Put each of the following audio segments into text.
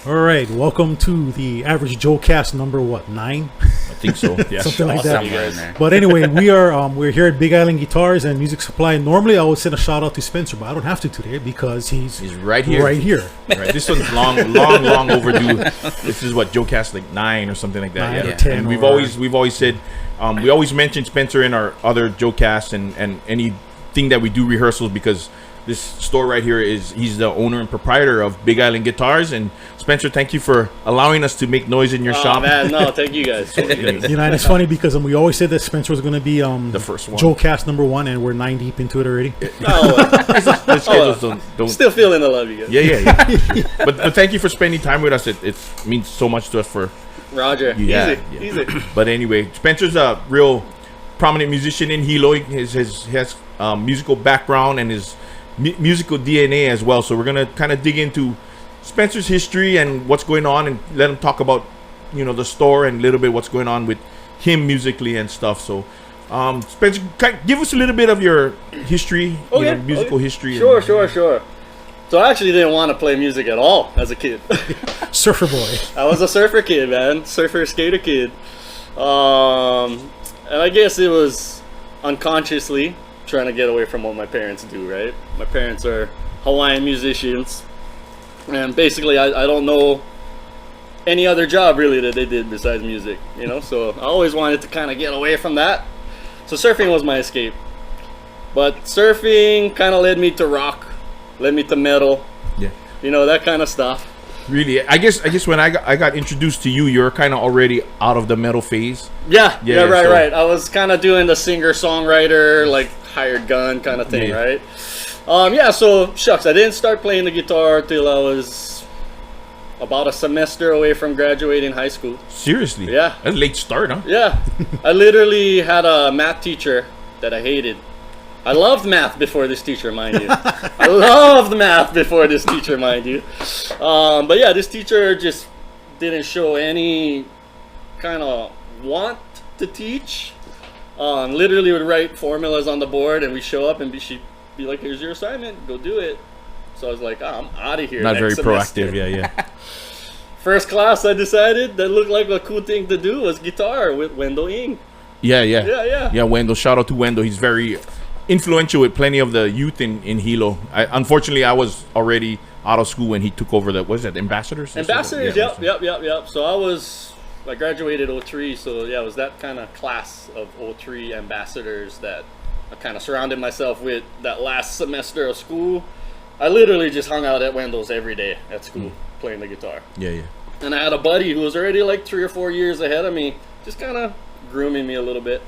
All right, welcome to the average Joecast number 9? I think so. Yeah, something like that. Somewhere in there. But anyway, we're here at Big Island Guitars and Music Supply. Normally, I would send a shout out to Spencer, but I don't have to today because he's right here. Right here. Right. This one's long overdue. This is what Joecast like 9 or something like that. 9 yeah. or 10. And we've always said we always mention Spencer in our other Joecasts and anything that we do rehearsals because this store right here he's the owner and proprietor of Big Island Guitars. And Spencer, thank you for allowing us to make noise in your shop. Man, no, thank you guys. You know, and it's funny because we always said that Spencer was going to be the first one, Joecast number 1, and we're 9 deep into it already. Don't Still feeling the love, you guys. Yeah. but thank you for spending time with us. It means so much to us for Roger. Easy. But anyway, Spencer's a real prominent musician in Hilo. He has musical background and his musical DNA as well. So we're gonna kind of dig into Spencer's history and what's going on, and let him talk about the store and a little bit what's going on with him musically and stuff. So Spencer, give us a little bit of your history, musical history. Sure. So I actually didn't want to play music at all as a kid. Surfer boy. I was a surfer kid, man. Surfer, skater kid. And I guess it was unconsciously trying to get away from what my parents do, right? My parents are Hawaiian musicians. And basically, I don't know any other job really that they did besides music, So I always wanted to kind of get away from that. So surfing was my escape. But surfing kind of led me to rock, led me to metal. Yeah. That kind of stuff. Really, I guess when I got introduced to you, you're kind of already out of the metal phase. Yeah, right. I was kind of doing the singer-songwriter, like hired gun kind of thing, right? So shucks, I didn't start playing the guitar till I was about a semester away from graduating high school. Seriously? Yeah. That's a late start, huh? Yeah. I literally had a math teacher that I hated. I loved math before this teacher, mind you. But yeah, this teacher just didn't show any kind of want to teach. Literally would write formulas on the board, and we show up, and she'd be like, "Here's your assignment, go do it." So I was like, I'm out of here. Not very semester. proactive, yeah. First class, I decided that looked like a cool thing to do was guitar with Wendell Ng. Yeah. Yeah, Wendell, shout out to Wendell. He's very influential with plenty of the youth in Hilo. Unfortunately, I was already out of school when he took over Ambassadors? Ambassadors, yep. So I graduated 03, so yeah, it was that kind of class of 03 ambassadors that I kind of surrounded myself with that last semester of school. I literally just hung out at Wendell's every day at school playing the guitar. Yeah. And I had a buddy who was already like 3 or 4 years ahead of me, just kind of grooming me a little bit.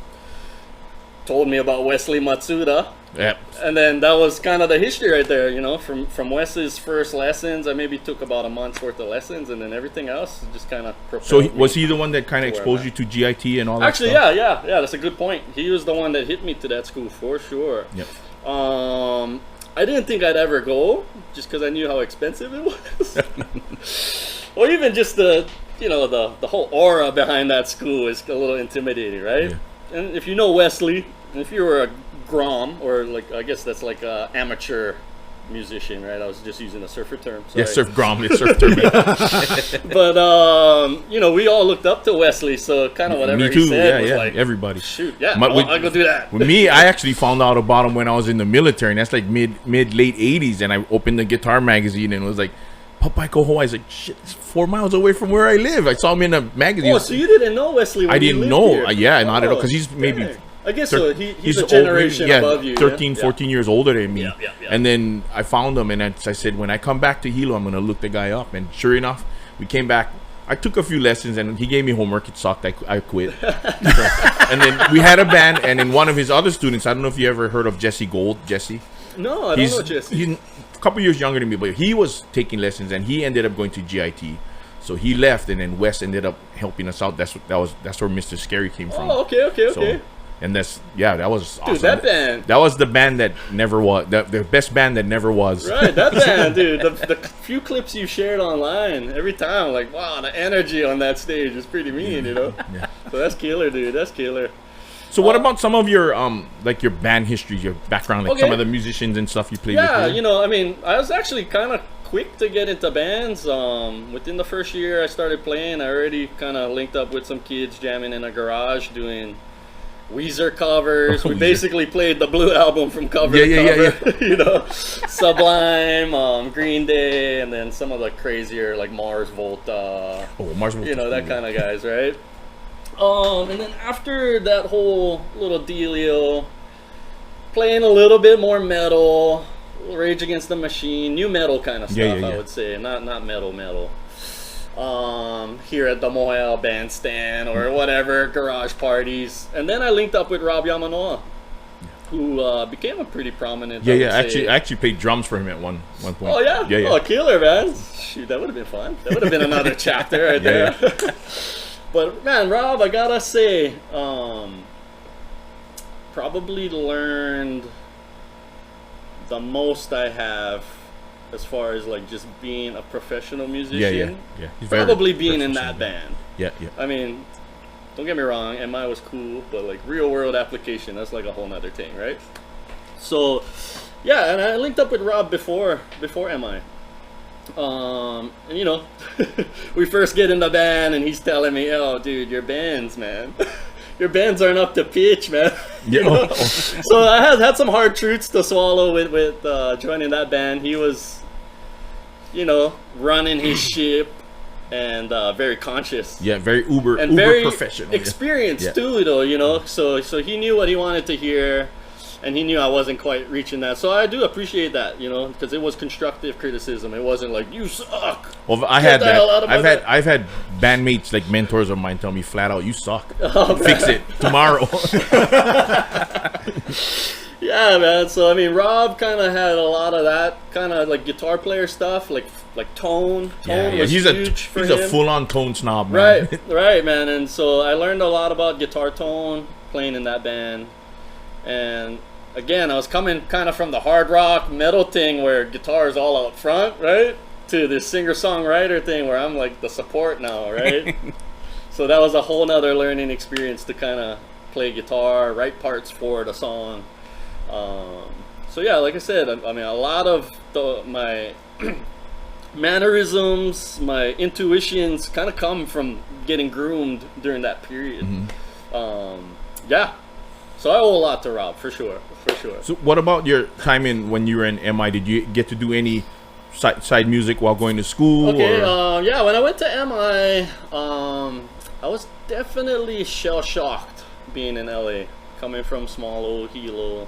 Told me about Wesley Matsuda. Yep. And then that was kind of the history right there, from Wes's first lessons. I maybe took about a month's worth of lessons, and then everything else just kind of propelled me. Was he the one that kind of exposed you to GIT and all that Actually, stuff? yeah, that's a good point. He was the one that hit me to that school for sure. Yep. I didn't think I'd ever go just because I knew how expensive it was. Or even just the whole aura behind that school is a little intimidating, right? Yeah. And if you know Wesley, and if you were a Grom, or I guess that's like a amateur musician, right? I was just using a surfer term. Sorry. Yeah, surf Grom, it's surf term. But we all looked up to Wesley, so kind of whatever Me too. he said was like everybody. Shoot, I'll go do that. With me, I actually found out about him when I was in the military, and that's like late 80s, and I opened the guitar magazine and it was like, Papaiko Hawaii. I was like, shit, it's 4 miles away from where I live. I saw him in a magazine. Oh, so you didn't know Wesley when I didn't you know. lived here? Not at all, because he's maybe... Dang. I guess so. He's a generation above you. 13, 14 years older than me. Yeah. And then I found him, and I said, when I come back to Hilo, I'm going to look the guy up. And sure enough, we came back. I took a few lessons, and he gave me homework. It sucked. I quit. And then we had a band, and then one of his other students, I don't know if you ever heard of Jesse Gold. Jesse? No, I don't know Jesse. He's a couple years younger than me, but he was taking lessons, and he ended up going to GIT. So he left, and then Wes ended up helping us out. That's where Mr. Scary came from. Oh, okay. So, and that was awesome. Dude, that band. That was the band that never was. The best band that never was. Right, that band, dude. The few clips you shared online, every time, like, wow, the energy on that stage is pretty mean, Yeah. So that's killer, dude. That's killer. So what about some of your like your band history, your background, like some of the musicians and stuff you played with? Yeah, I was actually kind of quick to get into bands. Within the first year I started playing, I already kind of linked up with some kids jamming in a garage doing Weezer covers. We Weezer. basically played the Blue Album from cover to cover. You know, Sublime, Green Day, and then some of the crazier like Mars Volta. Oh, Mars Volta. You know, that kind of guys, right? And then after that whole little dealio, playing a little bit more metal, Rage Against the Machine, new metal kind of stuff, I would say, not metal. Here at the Moel bandstand or whatever, garage parties. And then I linked up with Rob Yamanoa, who became a pretty prominent. I actually played drums for him at one point. Oh yeah? Yeah. Oh, killer, man. Shoot, that would have been fun. That would have been another chapter right there. But man, Rob, I gotta say, probably learned the most I have as far as like just being a professional musician. Yeah. He's Probably being in that band. Yeah. I mean, don't get me wrong, MI was cool, but like real world application, that's like a whole nother thing, right? So, yeah, and I linked up with Rob before MI. And you know, we first get in the band and he's telling me, "Oh, dude, your bands, man." Your bands aren't up to pitch, man. Yeah. You know? So I had some hard truths to swallow with joining that band. He was, you know, running his ship and very conscious. Yeah, very uber very professional. Experienced too, though, you know. So he knew what he wanted to hear, and he knew I wasn't quite reaching that. So I do appreciate that, you know, because it was constructive criticism. It wasn't like, "You suck." Well, I had that. I've had bandmates, like mentors of mine, tell me flat out, "You suck. Fix it tomorrow." Yeah, man. So I mean, Rob kind of had a lot of that kind of like guitar player stuff, like tone. Tone was huge for him. He's a full-on tone snob, man. Right, man. And so I learned a lot about guitar tone playing in that band. And again, I was coming kind of from the hard rock metal thing where guitar is all out front, right? To this singer-songwriter thing where I'm like the support now, right? So that was a whole nother learning experience to kind of play guitar, write parts for the song. So yeah, like I said, I mean, a lot of my mannerisms, my intuitions kind of come from getting groomed during that period. Yeah. So I owe a lot to Rob, for sure. So what about your time when you were in MI? Did you get to do any side music while going to school? Okay, yeah, when I went to MI, I was definitely shell-shocked being in LA, coming from small old Hilo,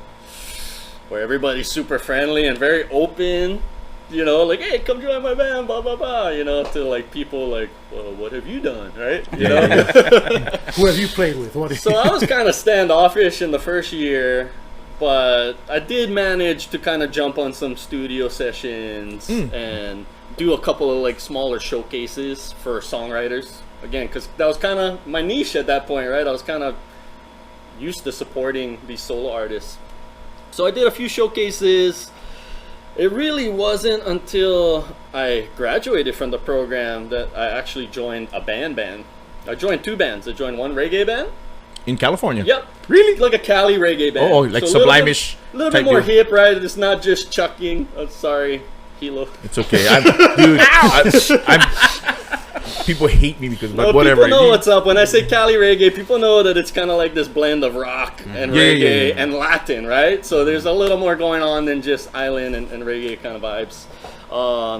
where everybody's super friendly and very open, you know, like, "Hey, come join my band, blah, blah, blah," you know, to like people like, "Well, what have you done?" Right? You know? Who have you played with? So I was kind of standoffish in the first year, but I did manage to kind of jump on some studio sessions and do a couple of like smaller showcases for songwriters. Again, because that was kind of my niche at that point, right? I was kind of used to supporting these solo artists. So I did a few showcases. It really wasn't until I graduated from the program that I actually joined a band. I joined two bands. I joined one reggae band. In California? Yep. Really? Like a Cali reggae band. Oh, like so Sublime-ish. A little bit more hip, right? It's not just chucking. Oh, sorry, Hilo. It's okay. People hate me because, but whatever. People know what's up. When I say Cali reggae, people know that it's kind of like this blend of rock and reggae and Latin, right? So there's a little more going on than just island and reggae kind of vibes.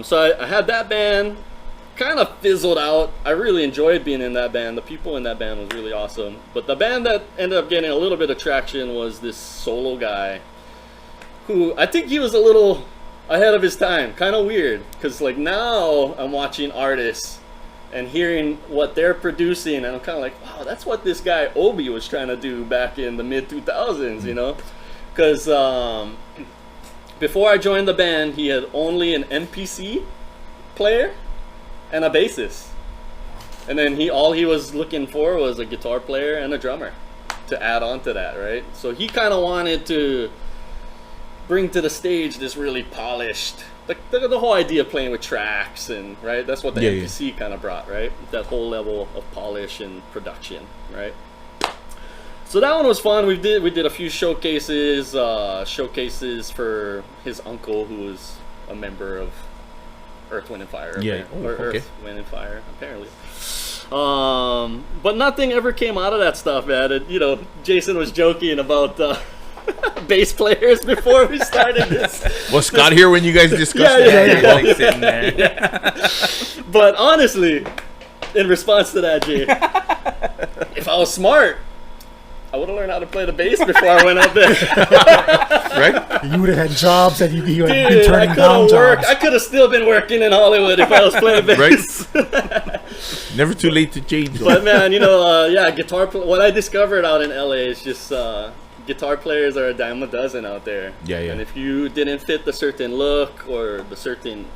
So I had that band, kind of fizzled out. I really enjoyed being in that band. The people in that band was really awesome. But the band that ended up getting a little bit of traction was this solo guy who I think he was a little ahead of his time. Kind of weird, because like now I'm watching artists and hearing what they're producing, and I'm kind of like, wow, that's what this guy Obi was trying to do back in the mid 2000s, you know? Because before I joined the band, he had only an MPC player and a bassist, and then all he was looking for was a guitar player and a drummer to add on to that, right? So he kind of wanted to bring to the stage this really polished, the whole idea of playing with tracks, and right, that's what the MPC kind of brought, right? That whole level of polish and production, right? So that one was fun. We did a few showcases for his uncle, who was a member of Earth, Wind, and Fire. Yeah. Oh, or okay. Earth, Wind, and Fire, apparently. But nothing ever came out of that stuff, man. And, you know, Jason was joking about bass players before we started this. Was Scott here when you guys discussed Yeah, that? Sitting there. But honestly, in response to that, Jay, if I was smart, I would have learned how to play the bass before I went out there. Right? You would have had jobs that you would have been Dude, I turning could down have worked. jobs. I could have still been working in Hollywood if I was playing bass. Never too late to change. But man, you know, guitar. What I discovered out in LA is just guitar players are a dime a dozen out there. Yeah. And if you didn't fit the certain look or the certain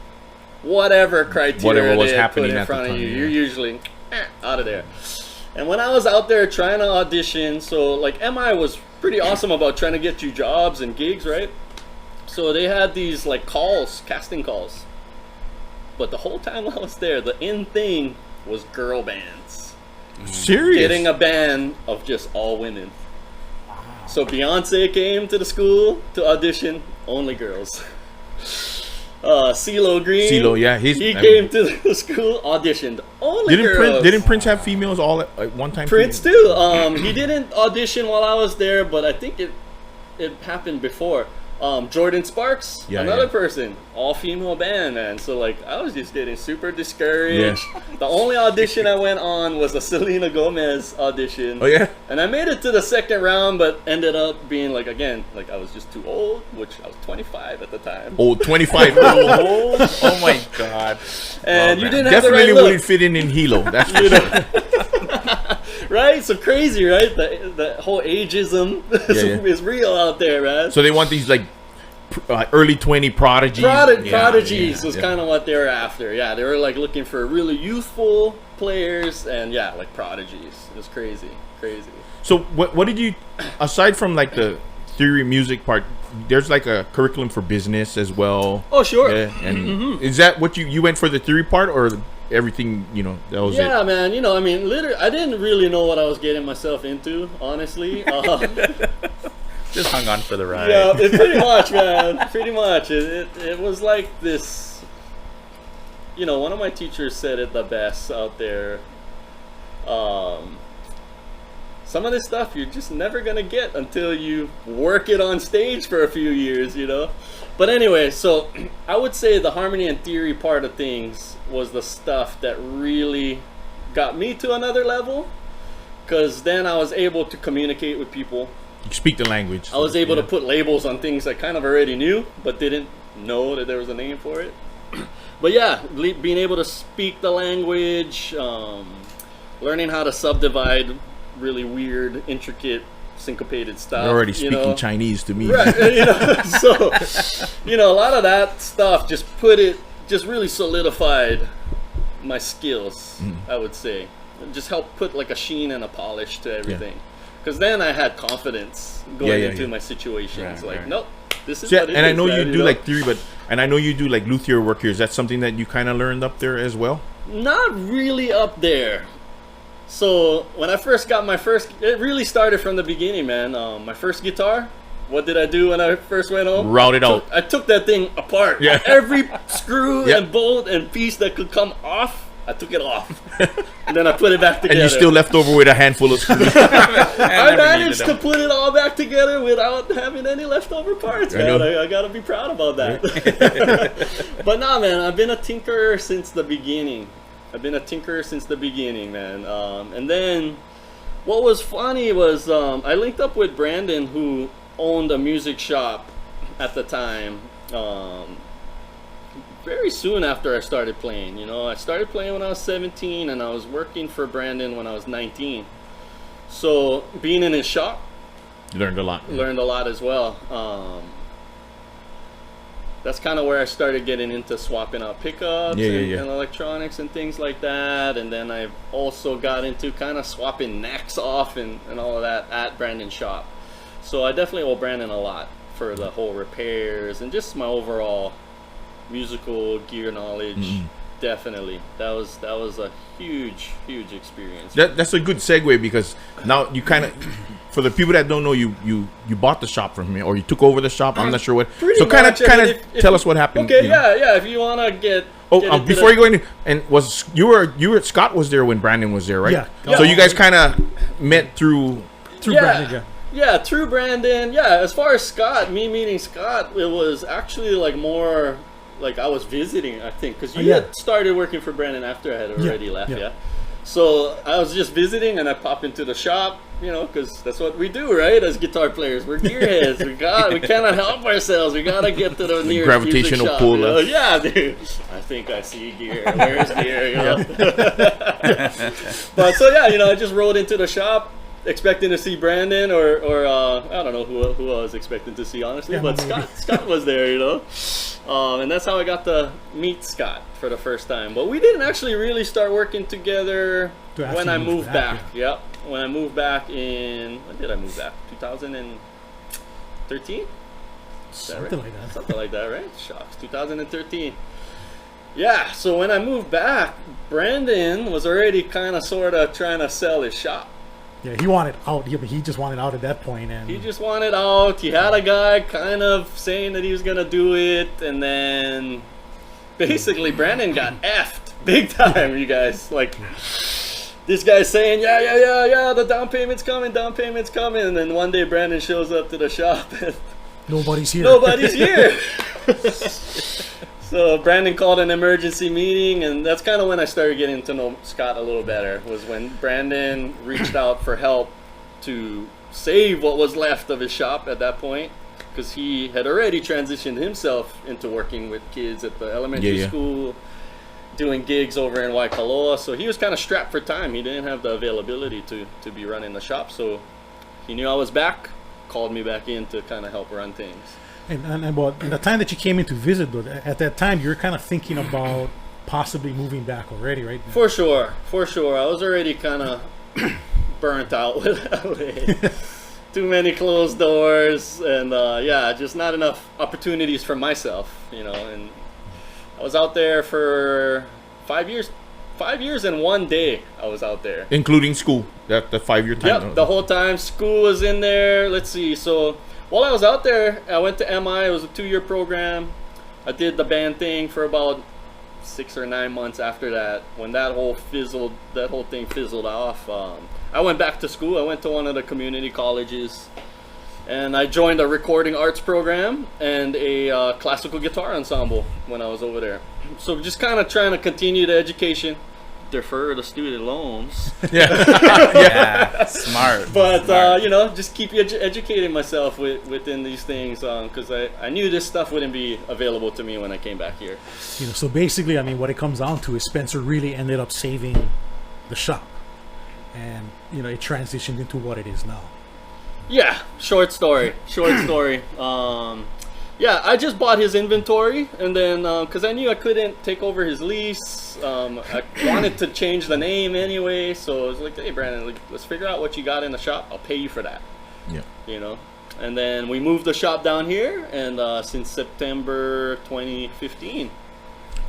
whatever criteria Whatever was they had happening put in at the front of time, you, yeah. you're usually out of there. And when I was out there trying to audition, so like MI was pretty awesome about trying to get you jobs and gigs, right? So they had these like calls, casting calls. But the whole time I was there, the in thing was girl bands. Serious? Getting a band of just all women. So Beyonce came to the school to audition, only girls. CeeLo Green, CeeLo, yeah, he came to the school, auditioned, only girls. Didn't Prince have females all at one time? Prince too. He didn't audition while I was there, but I think it happened before. Jordan Sparks, another person, all female band, man. So like I was just getting super discouraged. Yeah. The only audition I went on was a Selena Gomez audition. Oh yeah. And I made it to the second round, but ended up being like again, like I was just too old, which I was 25 at the time. Oh, 25 old. Oh my god. And you didn't have Definitely the right wouldn't look. fit in Hilo. That's for sure. Right? So crazy, right? The whole ageism is real out there, man. So they want these like early 20 prodigies. Prodigies was kind of what they were after. Yeah, they were like looking for really youthful players and like prodigies. It was crazy. So what did you, aside from like the theory music part, there's like a curriculum for business as well. Oh, sure. Yeah, and is that what you went for the theory part or everything, that was it? Yeah, man. I mean, literally, I didn't really know what I was getting myself into, honestly. Just hung on for the ride. Yeah, pretty much, man. Pretty much. It was like this. One of my teachers said it the best out there. Some of this stuff you're just never gonna get until you work it on stage for a few years, But anyway, so I would say the harmony and theory part of things was the stuff that really got me to another level. Because then I was able to communicate with people. You speak the language. I was able to put labels on things I kind of already knew, but didn't know that there was a name for it. But yeah, being able to speak the language, learning how to subdivide really weird, intricate, syncopated stuff. You're already speaking Chinese to me. Right, so, a lot of that stuff just really solidified my skills, I would say. It just helped put like a sheen and a polish to everything. Because then I had confidence going into my situations. Nope, this is what it is. And I know you do like theory, and I know you do like luthier work here. Is that something that you kind of learned up there as well? Not really up there. So when I first got it really started from the beginning, man. My first guitar, what did I do when I first went home? Route it out. I took that thing apart. Yeah. Every screw and bolt and piece that could come off, I took it off. And then I put it back together. And you still left over with a handful of screws. I managed to put it all back together without having any leftover parts, man. I gotta be proud about that. But nah, man, I've been a tinkerer since the beginning. Man. And then what was funny was I linked up with Brandon, who owned a music shop at the time. Very soon after I started playing, I started playing when I was 17 and I was working for Brandon when I was 19. So being in his shop, You learned a lot. Learned a lot as well. That's kind of where I started getting into swapping out pickups and electronics and things like that. And then I also got into kind of swapping necks off and all of that at Brandon's shop. So I definitely owe Brandon a lot for the whole repairs and just my overall musical gear knowledge. Definitely, that was a huge experience. That's a good segue because now you kind of, for the people that don't know, you bought the shop from him or you took over the shop. I'm not sure what. Pretty so kind much, of tell us what happened. Okay, yeah. If you want to get Oh, get into before you go in, and was you were Scott was there when Brandon was there, right? Yeah. So you guys kind of met through. Through Brandon, Yeah, through Brandon. Yeah, as far as Scott, me meeting Scott, it was actually like more like I was visiting, I think, because you had started working for Brandon after I had already left, yeah. So I was just visiting, and I popped into the shop, you know, because that's what we do, right? As guitar players, we're gearheads. we cannot help ourselves. We gotta get to the nearest gravitational music shop, pull. You know? Yeah, dude. I think I see gear. Where's gear? You know? But so yeah, you know, I just rolled into the shop, expecting to see Brandon or I don't know who I was expecting to see, honestly, but Scott was there, you know, and that's how I got to meet Scott for the first time. But we didn't actually really start working together when I moved back. Yep, when I moved back when did I move back? 2013? Something like that. Something like that, right? Shucks, 2013. Yeah, so when I moved back, Brandon was already kind of sort of trying to sell his shop. Yeah, he wanted out. He just wanted out at that point, and he just wanted out. He had a guy kind of saying that he was gonna do it, and then basically Brandon got effed big time. You guys, like, this guy's saying, yeah, the down payment's coming, and then one day Brandon shows up to the shop and nobody's here. Nobody's here. So Brandon called an emergency meeting, and that's kind of when I started getting to know Scott a little better, was when Brandon reached out for help to save what was left of his shop at that point, because he had already transitioned himself into working with kids at the elementary school, doing gigs over in Waikoloa, so he was kind of strapped for time. He didn't have the availability to be running the shop, so he knew I was back, called me back in to kind of help run things. And about the time that you came in to visit, though, at that time you were kind of thinking about possibly moving back already, right? For sure. I was already kind of burnt out with LA. Too many closed doors, and just not enough opportunities for myself, you know. And I was out there for 5 years. 5 years and 1 day I was out there, including school. That the 5 year time. Yep, the whole time school was in there. Let's see, so. While I was out there, I went to MI. It was a 2-year program. I did the band thing for about 6 or 9 months after that. When that whole thing fizzled off, I went back to school. I went to one of the community colleges, and I joined a recording arts program and a classical guitar ensemble when I was over there. So just kind of trying to continue the education, defer the student loans. Yeah, smart. But smart. you know, just keep educating myself within these things, because I knew this stuff wouldn't be available to me when I came back here. You know, so basically, I mean, what it comes down to is Spencer really ended up saving the shop, and you know, it transitioned into what it is now. Yeah, short story. Yeah, I just bought his inventory, and then because I knew I couldn't take over his lease, I wanted to change the name anyway. So I was like, "Hey, Brandon, like, let's figure out what you got in the shop. I'll pay you for that." Yeah. You know, and then we moved the shop down here, and since September 2015.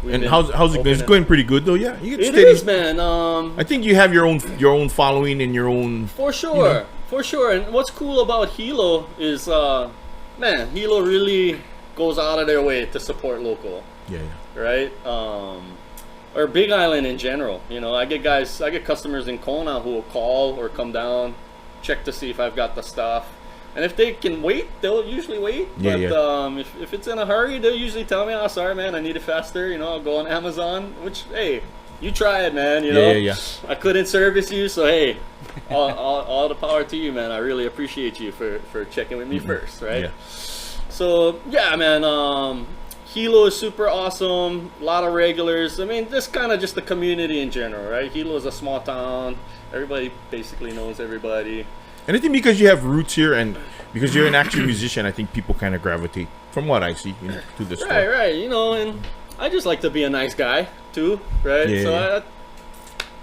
And how's it going? It's going pretty good though. Yeah, you get It steady. is, man. I think you have your own following and your own. For sure, you know. for sure. And what's cool about Hilo is, man, Hilo really goes out of their way to support local. Yeah. Right? Or Big Island in general. You know, I get customers in Kona who will call or come down, check to see if I've got the stuff. And if they can wait, they'll usually wait. Yeah, But if it's in a hurry, they'll usually tell me, "Oh, sorry, man, I need it faster." You know, I'll go on Amazon, which, hey, you try it, man. You know, Yeah. I couldn't service you, so hey, all the power to you, man. I really appreciate you for checking with me first, right? Yeah. So yeah, man. Hilo is super awesome. A lot of regulars. I mean, this kind of just the community in general, right? Hilo is a small town. Everybody basically knows everybody. And I think because you have roots here and because you're an actual musician, I think people kind of gravitate, from what I see, you know, to the store. Right. You know, and I just like to be a nice guy too, right? Yeah, so yeah. I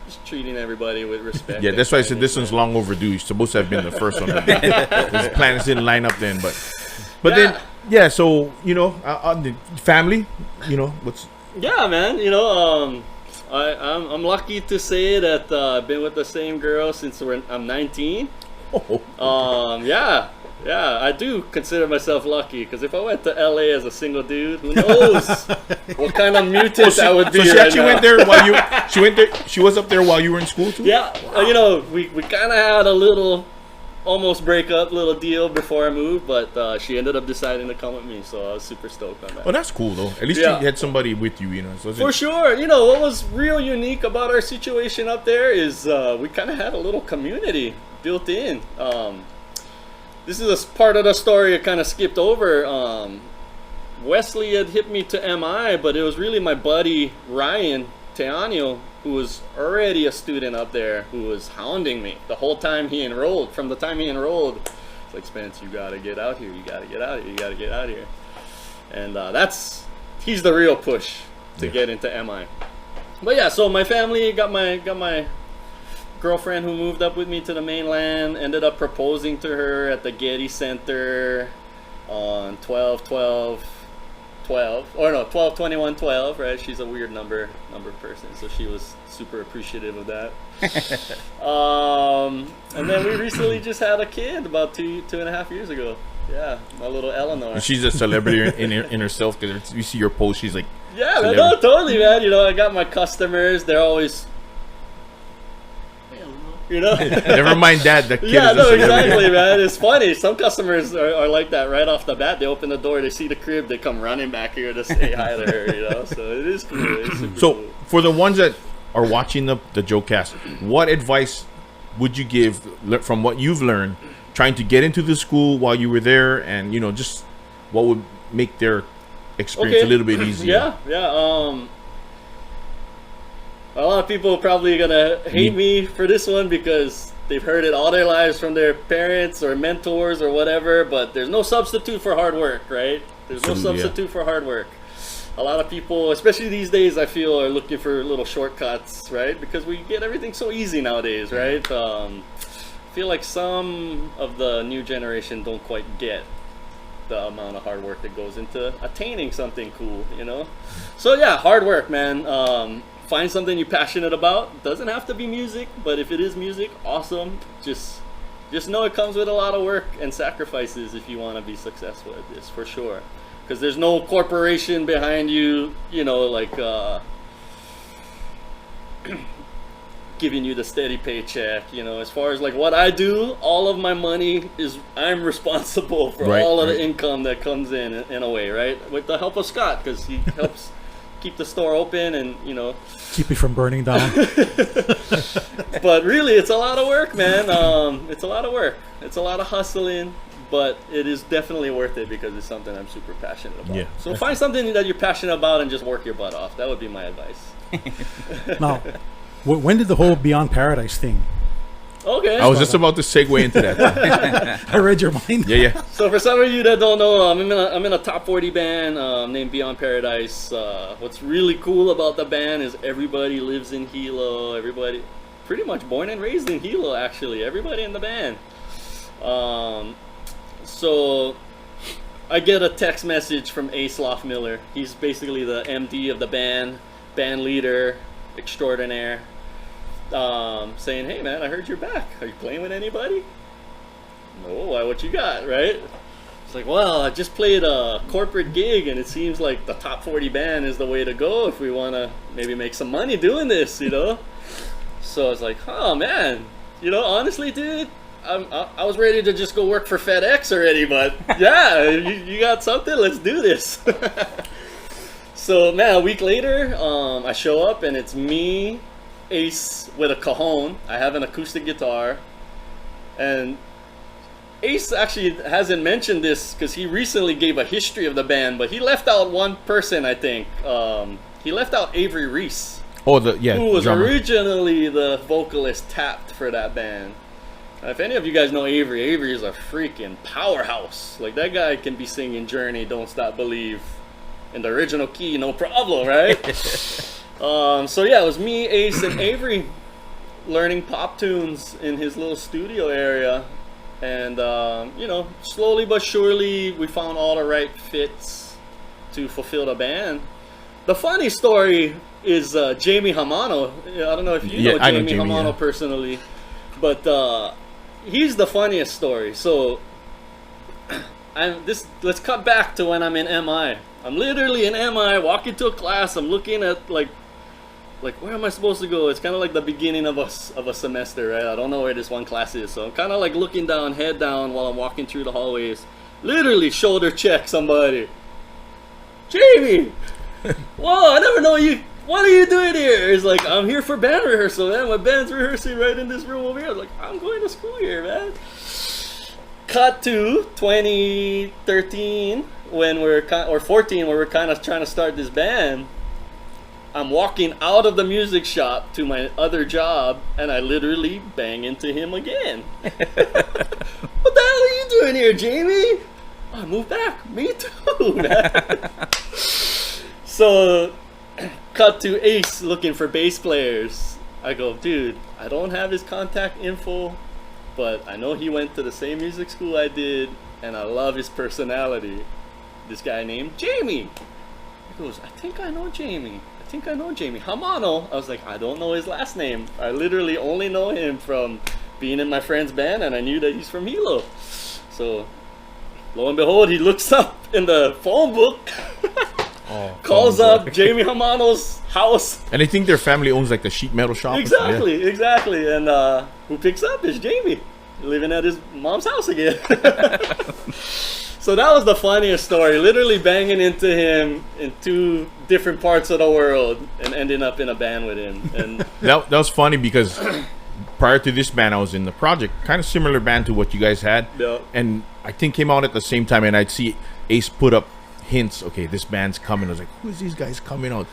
just treating everybody with respect. Yeah, that's why I said this one's long overdue. You're supposed to have been the first one. This planets didn't line up then, but Yeah. then yeah. So you know, on the family, you know, what's Yeah, man. You know, I'm lucky to say that I've been with the same girl since I'm 19. oh, Yeah, Yeah, I do consider myself lucky because if I went to LA as a single dude, who knows what kind of mutant I would be. So she right actually now. went there while you. She went there. She was up there while you were in school too. Yeah, you know, we kind of had a little almost breakup, little deal before I moved, but she ended up deciding to come with me, so I was super stoked on that. Oh, that's cool though. At least Yeah. you had somebody with you, you know. So For sure. You know, what was real unique about our situation up there is we kind of had a little community built in. This is a part of the story I kind of skipped over. Wesley had hit me to MI, but it was really my buddy Ryan Teanio, who was already a student up there, who was hounding me the whole time he enrolled. From the time he enrolled, it's like, Spence, you gotta get out here. You gotta get out here. You gotta get out here. And he's the real push to get into MI. But yeah, so my family got my girlfriend who moved up with me to the mainland, ended up proposing to her at the Getty Center on 12/21/12, right? She's a weird number person, so she was super appreciative of that. And then we recently just had a kid about two and a half years ago. Yeah, my little Eleanor. she's a celebrity in herself because you see your post. She's like, Yeah, man, no, totally, man. You know, I got my customers. They're always, you know. never mind that. The kid Yeah, is a no, celebrity. exactly, man. It's funny. Some customers are like that right off the bat. They open the door, they see the crib, they come running back here to say hi to her, you know. So it is cool. It's super So cool. for the ones that are watching the Joecast, what advice would you give from what you've learned trying to get into the school while you were there, and you know, just what would make their experience a little bit easier? Yeah. A lot of people are probably gonna hate me for this one because they've heard it all their lives from their parents or mentors or whatever. But there's no substitute for hard work, right? There's no Absolutely, yeah. substitute for hard work. A lot of people, especially these days, I feel are looking for little shortcuts, right? Because we get everything so easy nowadays, right? I feel like some of the new generation don't quite get the amount of hard work that goes into attaining something cool, you know? So yeah, hard work, man. Find something you're passionate about. Doesn't have to be music, but if it is music, awesome. Just know it comes with a lot of work and sacrifices if you want to be successful at this, for sure. Because there's no corporation behind you, you know, like giving you the steady paycheck. You know, as far as like what I do, all of my money is, I'm responsible for all of the income that comes in a way, right? With the help of Scott, because he helps keep the store open and, you know, Keep me from burning down. but really it's a lot of work, man. It's a lot of work. It's a lot of hustling, but it is definitely worth it because it's something I'm super passionate about. Yeah. So find something that you're passionate about and just work your butt off. That would be my advice. Now, when did the whole Beyond Paradise thing? Okay. I was just about to segue into that. I read your mind. Yeah. So for some of you that don't know, I'm in a top 40 band named Beyond Paradise. What's really cool about the band is everybody lives in Hilo. Everybody, pretty much born and raised in Hilo, actually. Everybody in the band. So I get a text message from Ace Loftmiller. He's basically the MD of the band leader extraordinaire. Saying, hey man, I heard you're back. Are you playing with anybody? No, why? What you got, right? It's like, well, I just played a corporate gig and it seems like the top 40 band is the way to go if we want to maybe make some money doing this, you know? So I was like, oh man, you know, honestly, dude, I was ready to just go work for FedEx already, but yeah, you got something? Let's do this. So man, a week later, I show up and it's me, Ace with a cajon. I have an acoustic guitar, and Ace actually hasn't mentioned this because he recently gave a history of the band, but he left out one person, I think. He left out Avery Reese, Who was drummer. originally the vocalist tapped for that band. If any of you guys know Avery is a freaking powerhouse. Like, that guy can be singing Journey, Don't Stop Believe in the original key, no problem, right? So yeah, it was me, Ace, and Avery learning pop tunes in his little studio area. And, you know, slowly but surely, we found all the right fits to fulfill the band. The funny story is Jamie Hamano. I don't know if you know I know Jamie Jamie, Hamano yeah. personally, but he's the funniest story. So let's cut back to when I'm in MI. I'm literally in MI, walking to a class. I'm looking at like where am I supposed to go? It's kind of like the beginning of a semester, right? I don't know where this one class is, so I'm kind of like looking down, head down, while I'm walking through the hallways. Literally shoulder check somebody. Jamie, whoa! I never know you. What are you doing here? It's like, I'm here for band rehearsal, man. My band's rehearsing right in this room over here. I was like, I'm going to school here, man. Cut to 2013 or 14 when we're kind of trying to start this band. I'm walking out of the music shop to my other job, and I literally bang into him again. What the hell are you doing here, Jamie? I moved back. Me too, man. So, cut to Ace looking for bass players. I go, dude, I don't have his contact info, but I know he went to the same music school I did, and I love his personality. This guy named Jamie. He goes, I think I know Jamie. Hamano. I was like, I don't know his last name. I literally only know him from being in my friend's band, and I knew that he's from Hilo. So, lo and behold, he looks up in the phone book. Calls up Jamie Hamano's house. And I think their family owns like the sheet metal shop. Exactly. And who picks up is Jamie, living at his mom's house again. So that was the funniest story. Literally banging into him in two different parts of the world and ending up in a band with him. And that was funny because prior to this band, I was in the project, kind of similar band to what you guys had. Yeah. And I think came out at the same time, and I'd see Ace put up hints. Okay, this band's coming. I was like, who is these guys coming out?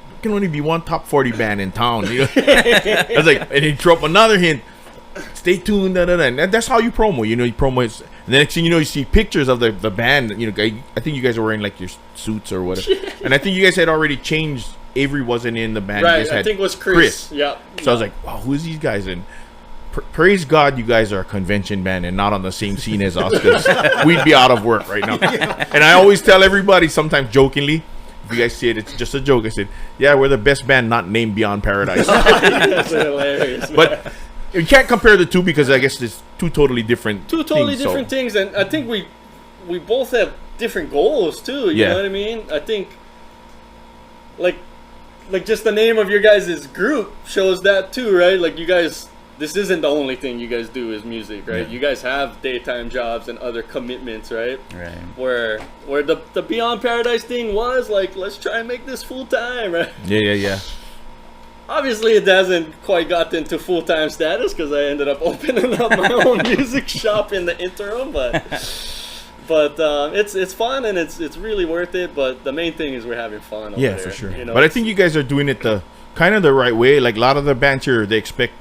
There can only be one top 40 band in town. You know? I was like, and he dropped another hint. Stay tuned. And that's how you promo. You know, you promo. And the next thing you know, you see pictures of the band. You know, I think you guys were wearing like your suits or whatever. And I think you guys had already changed. Avery wasn't in the band. Right, I think it was Chris. Yeah. So I was like, wow, who is these guys? And praise God, you guys are a convention band and not on the same scene as us, because we'd be out of work right now. And I always tell everybody, sometimes jokingly, if you guys see it, it's just a joke. I said, yeah, we're the best band not named Beyond Paradise. That's hilarious, man. But you can't compare the two because I guess it's two totally different things. And I think we both have different goals too. You know what I mean? I think like just the name of your guys' group shows that too, right? Like you guys, this isn't the only thing you guys do is music, right? You guys have daytime jobs and other commitments, right? Right. Where the Beyond Paradise thing was like, let's try and make this full time, right? Yeah. Obviously, it hasn't quite gotten to full-time status because I ended up opening up my own music shop in the interim. But it's fun and it's really worth it. But the main thing is we're having fun over there. For sure. You know, but I think you guys are doing it the kind of the right way. Like a lot of the bands here, they expect,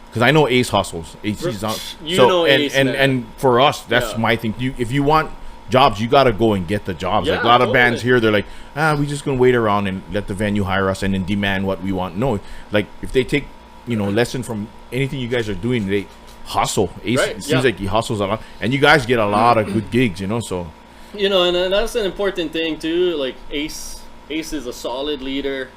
because I know Ace hustles. Ace is on. Ace, and for us, that's my thing. If you want jobs, you got to go and get the jobs. Like a lot of bands here, they're like, we're just gonna wait around and let the venue hire us and then demand what we want. No, like if they take lesson from anything you guys are doing, they hustle. Ace seems like he hustles a lot, and you guys get a lot of good gigs. So and that's an important thing too. Like Ace is a solid leader.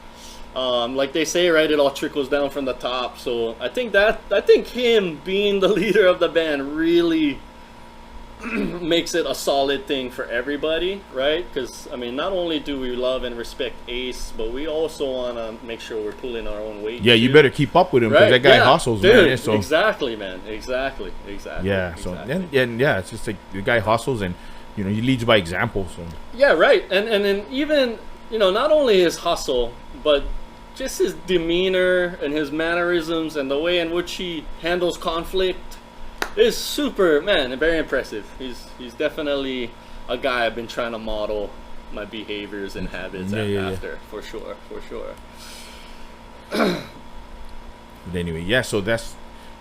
Like they say, right, it all trickles down from the top. So I think him being the leader of the band really makes it a solid thing for everybody, right? Because I mean, not only do we love and respect Ace, but we also want to make sure we're pulling our own weight. Yeah, you better keep up with him because that guy hustles, dude, man. So. Exactly, man. Exactly. Yeah. So it's just like the guy hustles and he leads by example. So yeah, right. And then even not only his hustle, but just his demeanor and his mannerisms and the way in which he handles conflict is super, man, very impressive. He's definitely a guy I've been trying to model my behaviors and habits after, for sure. But anyway, so that's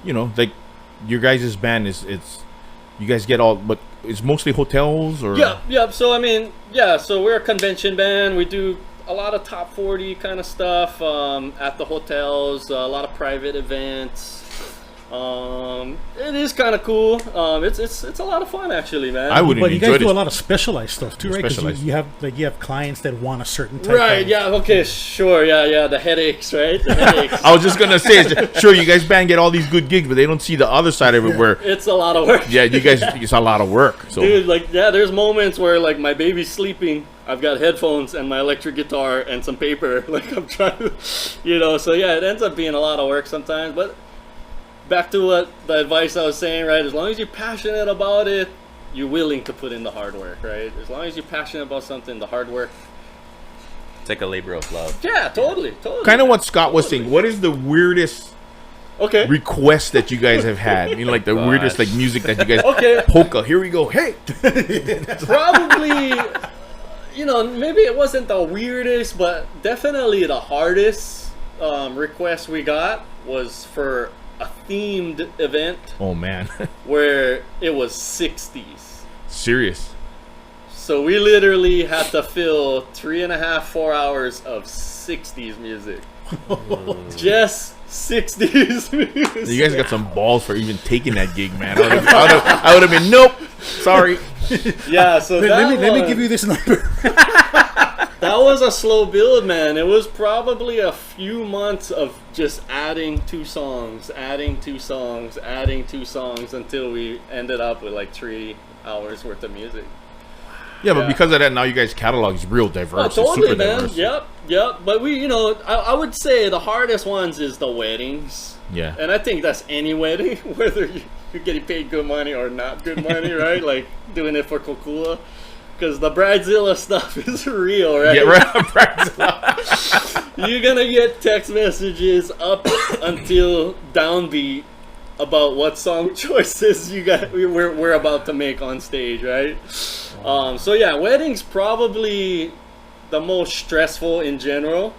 like your guys' band is you guys get all, but it's mostly hotels or yeah. So I mean, so we're a convention band. We do a lot of top 40 kind of stuff at the hotels, a lot of private events. It is kind of cool. It's a lot of fun actually, man. I would But you enjoy guys do this. a lot of specialized stuff too, right? Because Specialized. you have clients that want a certain type. Right, of, yeah, okay, sure, yeah, the headaches, right? The headaches. I was just gonna say, sure, you guys band get all these good gigs, but they don't see the other side of it where, It's a lot of work. yeah, you guys, it's a lot of work. So Dude, like, yeah, there's moments where, like, my baby's sleeping, I've got headphones and my electric guitar and some paper, like, I'm trying to, so yeah, it ends up being a lot of work sometimes, but back to what the advice I was saying, right? As long as you're passionate about it, you're willing to put in the hard work, right? As long as you're passionate about something, the hard work. It's like a labor of love. Yeah, totally. kind of what Scott was saying. What is the weirdest Okay. request that you guys have had? Like the weirdest like music that you guys. Okay. Polka. Here we go. Hey. Probably, maybe it wasn't the weirdest, but definitely the hardest request we got was for a themed event Oh man. where it was 60s. Serious. So we literally had to fill 3.5-4 hours of 60s music. Just 60s music. You guys got some balls for even taking that gig, man. I would have been nope. Sorry. Yeah, so Let me give you this number. that was a slow build, man. It was probably a few months of just adding two songs until we ended up with like 3 hours worth of music. Yeah, but Yeah. because of that, now you guys' catalog is real diverse. Oh, It's totally, super man. diverse. Yep. But we, I would say the hardest ones is the weddings. Yeah. And I think that's any wedding, whether you're getting paid good money or not good money, right? Like doing it for Kokula. Because the Bridezilla stuff is real, right? Yeah, right. You're gonna get text messages up until downbeat about what song choices we're about to make on stage, right? So yeah, weddings probably the most stressful in general.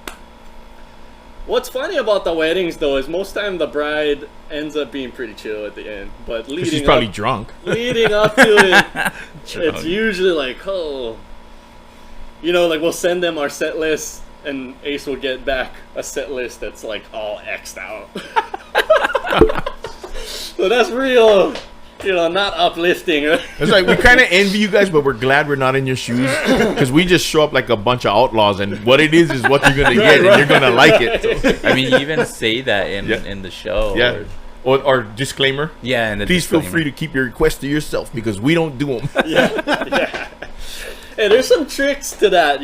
What's funny about the weddings though is most time the bride ends up being pretty chill at the end, but She's probably drunk. leading up to it, it's usually like, oh, like we'll send them our set list, and Ace will get back a set list that's like all X'd out. So that's real, not uplifting. Right? It's like we kind of envy you guys, but we're glad we're not in your shoes because we just show up like a bunch of outlaws, and what it is what you're gonna get, and you're gonna like it. So, I mean, you even say that in Yeah. in the show. yeah. Or disclaimer. Yeah, and the Please feel disclaimer. free to keep your requests to yourself because we don't do them. Yeah. Hey, there's some tricks to that,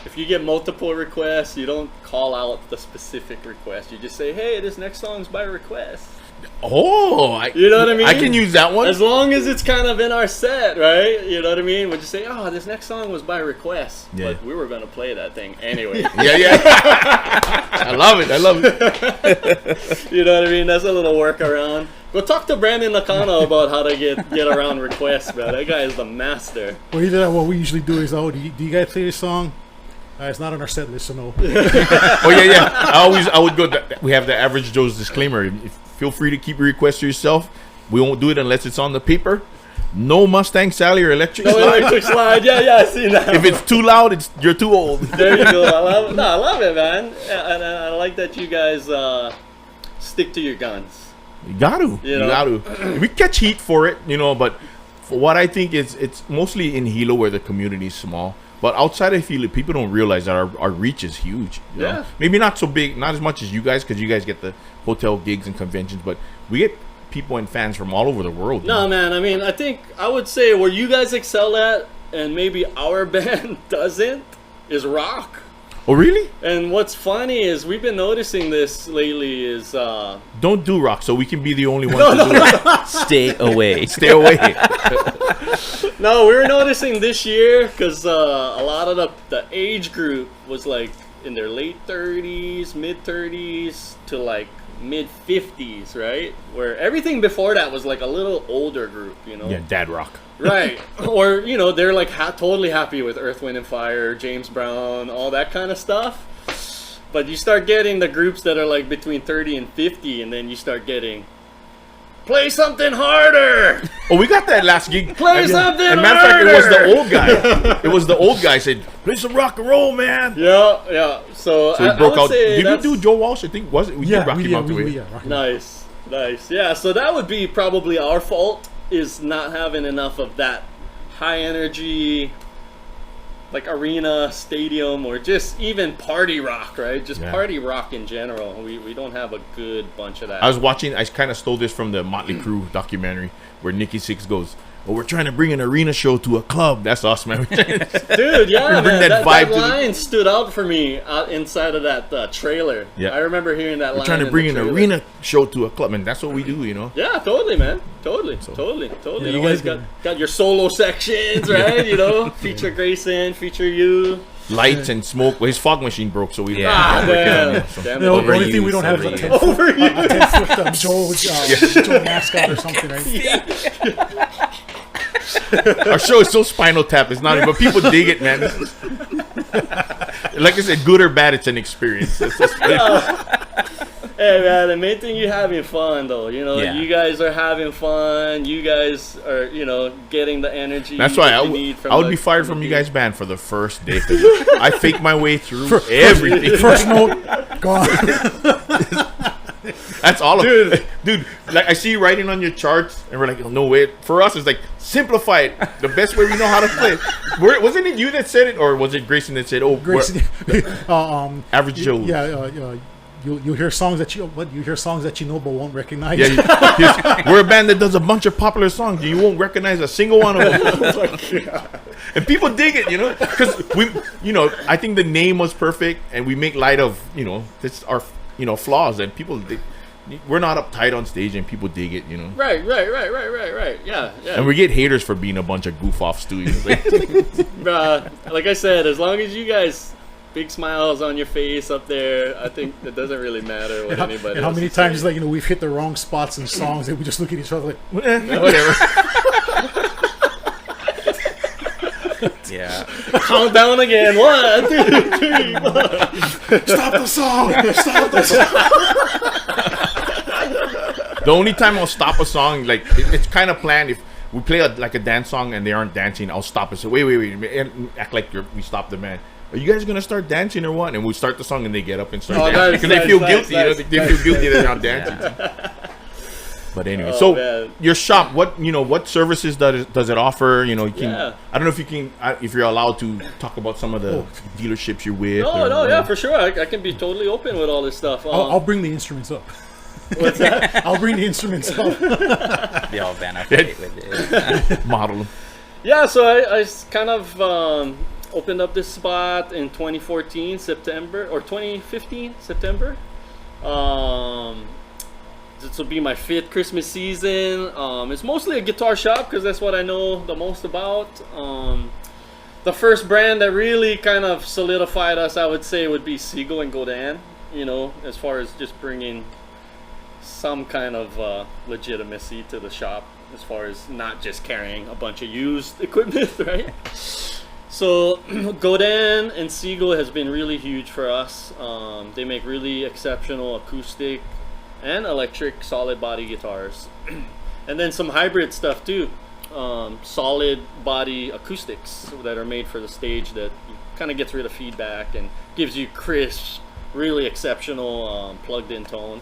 If you get multiple requests, you don't call out the specific request. You just say, hey, this next song's by request. Oh, You know what I mean? I can use that one. As long as it's kind of in our set, right? You know what I mean? We just say, oh, this next song was by request. Yeah. But we were going to play that thing anyway. Yeah. I love it. You know what I mean? That's a little workaround. Go talk to Brandon Nakano about how to get around requests, bro. That guy is the master. Well, either that, what we usually do is, do you guys play this song? It's not on our set list, so no. Oh yeah. I would go. We have the average Joe's disclaimer. Feel free to keep your request to yourself. We won't do it unless it's on the paper. No Mustang Sally or electric No slide. electric slide. Yeah, I see that. If it's too loud, you're too old. There you go. I love it, man. And I like that you guys stick to your guns. You got to. You got to. We catch heat for it, but for what I think it's mostly in Hilo where the community is small. But outside of Hilo, people don't realize that our reach is huge. You know? Yeah. Maybe not so big, not as much as you guys, because you guys get the hotel gigs and conventions. But we get people and fans from all over the world. No, man. I mean, I would say where you guys excel at, and maybe our band doesn't, is rock. Oh, really? And what's funny is we've been noticing this lately is Don't do rock, so we can be the only ones to do it. Stay away. Stay away. no, we were noticing this year because a lot of the age group was like in their late 30s, mid 30s to like mid 50s, right? Where everything before that was like a little older group, Yeah, dad rock. Right. Or, they're like totally happy with Earth, Wind, and Fire, James Brown, all that kind of stuff. But you start getting the groups that are like between 30 and 50, and then you start getting, play something harder! Oh, we got that last gig. Play something And matter of fact, it was the harder! old guy. It was the old guy said, play some rock and roll, man. Yeah. So So he I broke would out. say Did we that's do Joe Walsh? I think, was it? We did Rocky Mountain Way. Rocky Mountain. nice. Nice. Yeah, so that would be probably our fault, is not having enough of that high energy, like arena, stadium, or just even party rock, right? Just party rock in general. We don't have a good bunch of that. I kind of stole this from the Motley Crue documentary where Nikki Sixx goes, "Well, we're trying to bring an arena show to a club." That's us, man. Dude, yeah, Bring man. that That vibe to the- line stood out for me inside of that trailer. Yeah. I remember hearing that We're line. trying to in bring the an trailer. arena show to a club, and that's what we do, you know. Yeah, totally, man. Totally. Yeah, You guys got your solo sections, right? You know, feature Grayson, feature you. Lights and smoke. Well, his fog machine broke, so we Yeah. Damn. so. Damn The it. only thing we don't have is a 10 foot Joe mascot or something, right? Our show is so Spinal Tap. It's not, but people dig it, man. Like I said, good or bad, it's an experience. It's just- Hey man, the main thing, you're having fun though. You know, Yeah. you guys are having fun. You guys are, you know, getting the energy. That's why that I you need from would the- be fired from the you team. guys' band for the first day. 'Cause I faked my way through everything. First note, gone. That's all of dude. Like I see you writing on your charts, and we're like, oh, no way. For us, it's like simplify it. The best way we know how to play. Wasn't it you that said it, or was it Grayson that said, "Oh, Grayson, average Joe"? Yeah, you hear songs that you hear songs that you know but won't recognize. Yeah, we're a band that does a bunch of popular songs. You won't recognize a single one of them. And people dig it, you know, because I think the name was perfect, and we make light of, this our, flaws, and people, we're not uptight on stage, and people dig it, you know. Right. Yeah. And we get haters for being a bunch of goof off studios. Like I said, as long as you guys, big smiles on your face up there, I think it doesn't really matter what anybody. And how else many is times, saying. like, we've hit the wrong spots in songs, and we just look at each other like, Whatever. Yeah. Count down again. 1, 2, 3, 4. stop the song, stop the song. The only time I'll stop a song, like it's kind of planned. If we play a dance song and they aren't dancing, I'll stop and say, wait, and act like we stopped the band. Are you guys gonna start dancing or what? And we'll start the song and they get up and start dancing because they feel guilty. nice. They feel guilty they're not dancing. But anyway, Man. your shop, what services does it offer? You can. Yeah. I don't know if you're allowed to talk about some of the dealerships you're with. Yeah, for sure. I can be totally open with all this stuff. I'll bring the instruments up. What's that? I'll bring the instruments up. They all van affiliate with it. Model them. Yeah, so I kind of opened up this spot in 2014 September, or 2015 September. This will be my 5th Christmas season. It's mostly a guitar shop because that's what I know the most about. The first brand that really kind of solidified us, I would say, would be Seagull and Godin. As far as just bringing some kind of legitimacy to the shop, as far as not just carrying a bunch of used equipment, right? So Godin and Seagull has been really huge for us. They make really exceptional acoustic and electric solid body guitars, and then some hybrid stuff too. Solid body acoustics that are made for the stage that kind of gets rid of feedback and gives you crisp, really exceptional plugged in tone.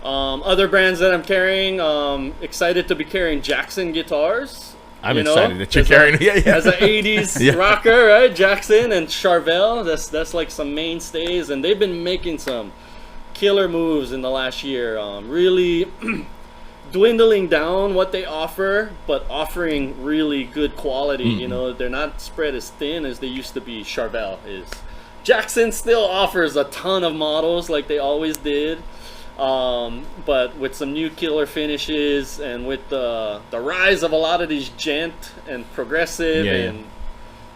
Other brands that I'm carrying, excited to be carrying Jackson guitars. I'm excited that you're carrying. As an 80s rocker, right? Jackson and Charvel, that's like some mainstays, and they've been making some killer moves in the last year. Really dwindling down what they offer, but offering really good quality. They're not spread as thin as they used to be. Charvel is. Jackson still offers a ton of models like they always did. But with some new killer finishes, and with the rise of a lot of these gent and progressive and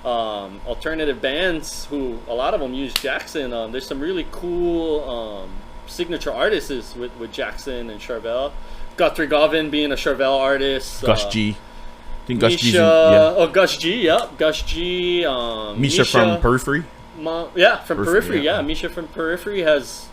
alternative bands, who a lot of them use Jackson. There's some really cool signature artists with Jackson and Charvel. Guthrie Govin being a Charvel artist. Gus G. I think Gus G's Gus G. Yep, Gus G. Misha from Periphery. From Periphery. Yeah, Misha from Periphery has,